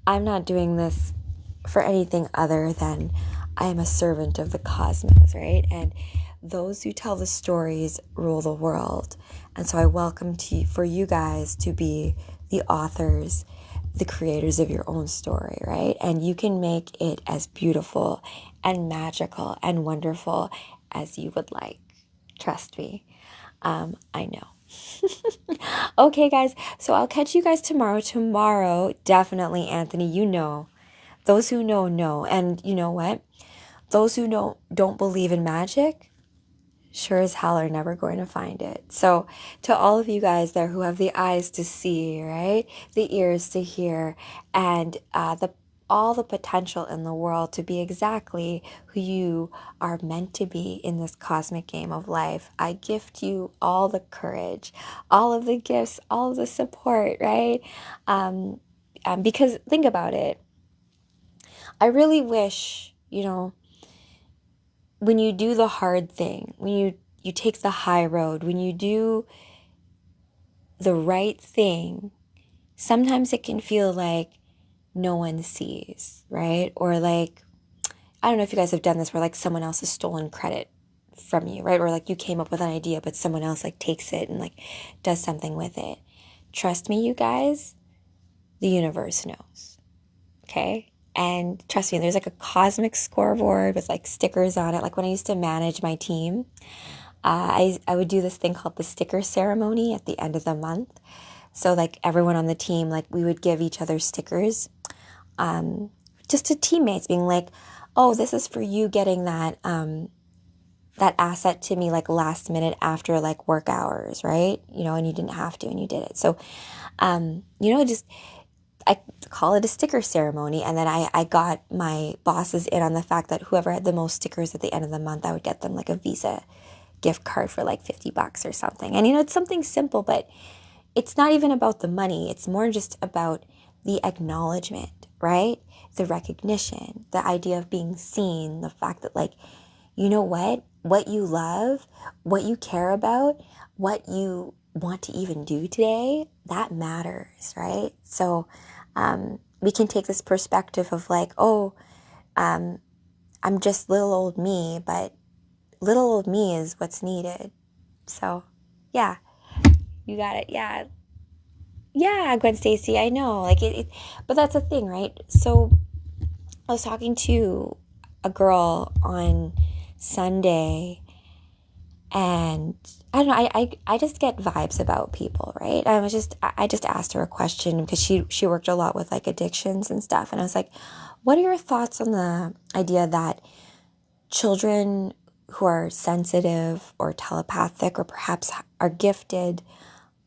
I'm not doing this for anything other than I am a servant of the cosmos, right? And those who tell the stories rule the world. And so I welcome for you guys to be the authors, the creators of your own story, right? And you can make it as beautiful and magical and wonderful as you would like. Trust me. I know. Okay, guys. So I'll catch you guys tomorrow. Tomorrow, definitely, Anthony, you know. Those who know. And you know what? Those who don't believe in magic, sure as hell are never going to find it. So to all of you guys there who have the eyes to see, right? The ears to hear, and all the potential in the world to be exactly who you are meant to be in this cosmic game of life, I gift you all the courage, all of the gifts, all of the support, right? Because think about it. I really wish, you know, when you do the hard thing, when you take the high road, when you do the right thing, sometimes it can feel like no one sees, right? Or like, I don't know if you guys have done this where like someone else has stolen credit from you, right? Or like you came up with an idea, but someone else like takes it and like does something with it. Trust me, you guys, the universe knows, okay? And trust me, there's like a cosmic scoreboard with like stickers on it. Like when I used to manage my team, I would do this thing called the sticker ceremony at the end of the month. So like everyone on the team, like we would give each other stickers, just to teammates being like, oh, this is for you getting that that asset to me like last minute after like work hours, right? And you didn't have to and you did it. So, just I call it a sticker ceremony. And then I got my bosses in on the fact that whoever had the most stickers at the end of the month, I would get them like a Visa gift card for like $50 or something. And, it's something simple, but it's not even about the money. It's more just about the acknowledgement, right? The recognition, the idea of being seen, the fact that like, you know what you love, what you care about, what you want to even do today, that matters, right? So we can take this perspective of like, I'm just little old me, but little old me is what's needed. So, yeah, you got it. Yeah, Gwen Stacy, I know. Like but that's the thing, right? So I was talking to a girl on Sunday, and I don't know, I just get vibes about people, right? I just asked her a question because she worked a lot with like addictions and stuff, and I was like, what are your thoughts on the idea that children who are sensitive or telepathic or perhaps are gifted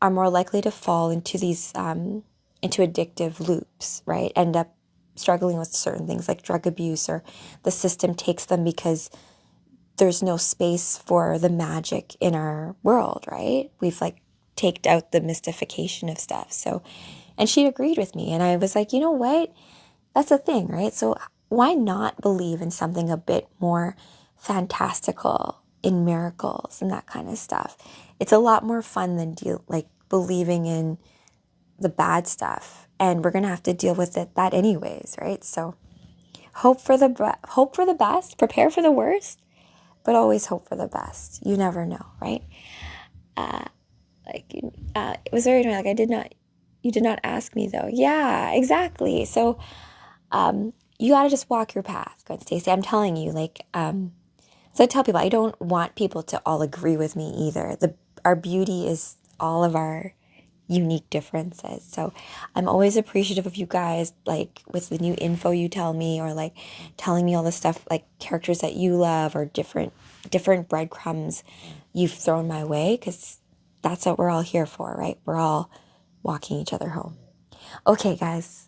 are more likely to fall into these into addictive loops, right? End up struggling with certain things like drug abuse, or the system takes them because there's no space for the magic in our world, right? We've like taked out the mystification of stuff. So, and she agreed with me. And I was like, you know what? That's a thing, right? So why not believe in something a bit more fantastical, in miracles and that kind of stuff? It's a lot more fun than believing in the bad stuff. And we're going to have to deal with that anyways, right? So hope for the best, prepare for the worst, but always hope for the best. You never know, right? It was very annoying. Like you did not ask me though. Yeah, exactly. So, you got to just walk your path, Gwen Stacy. I'm telling you, so I tell people, I don't want people to all agree with me either. Our beauty is all of our unique differences. So I'm always appreciative of you guys, like with the new info you tell me, or like telling me all the stuff, like characters that you love, or different breadcrumbs you've thrown my way, because that's what we're all here for, right? We're all walking each other home. Okay, guys.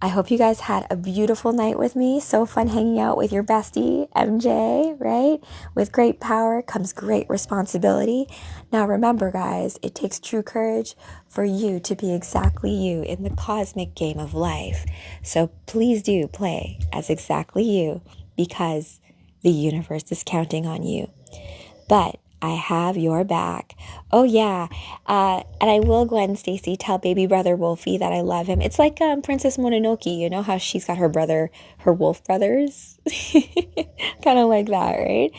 I hope you guys had a beautiful night with me. So fun hanging out with your bestie, MJ, right? With great power comes great responsibility. Now remember, guys, it takes true courage for you to be exactly you in the cosmic game of life. So please do play as exactly you, because the universe is counting on you. But I have your back. Oh, yeah. And I will, Gwen Stacy, tell baby brother Wolfie that I love him. It's like Princess Mononoke. You know how she's got her wolf brothers? Kind of like that, right?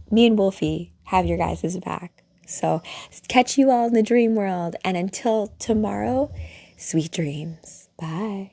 Me and Wolfie have your guys' back. So catch you all in the dream world. And until tomorrow, sweet dreams. Bye.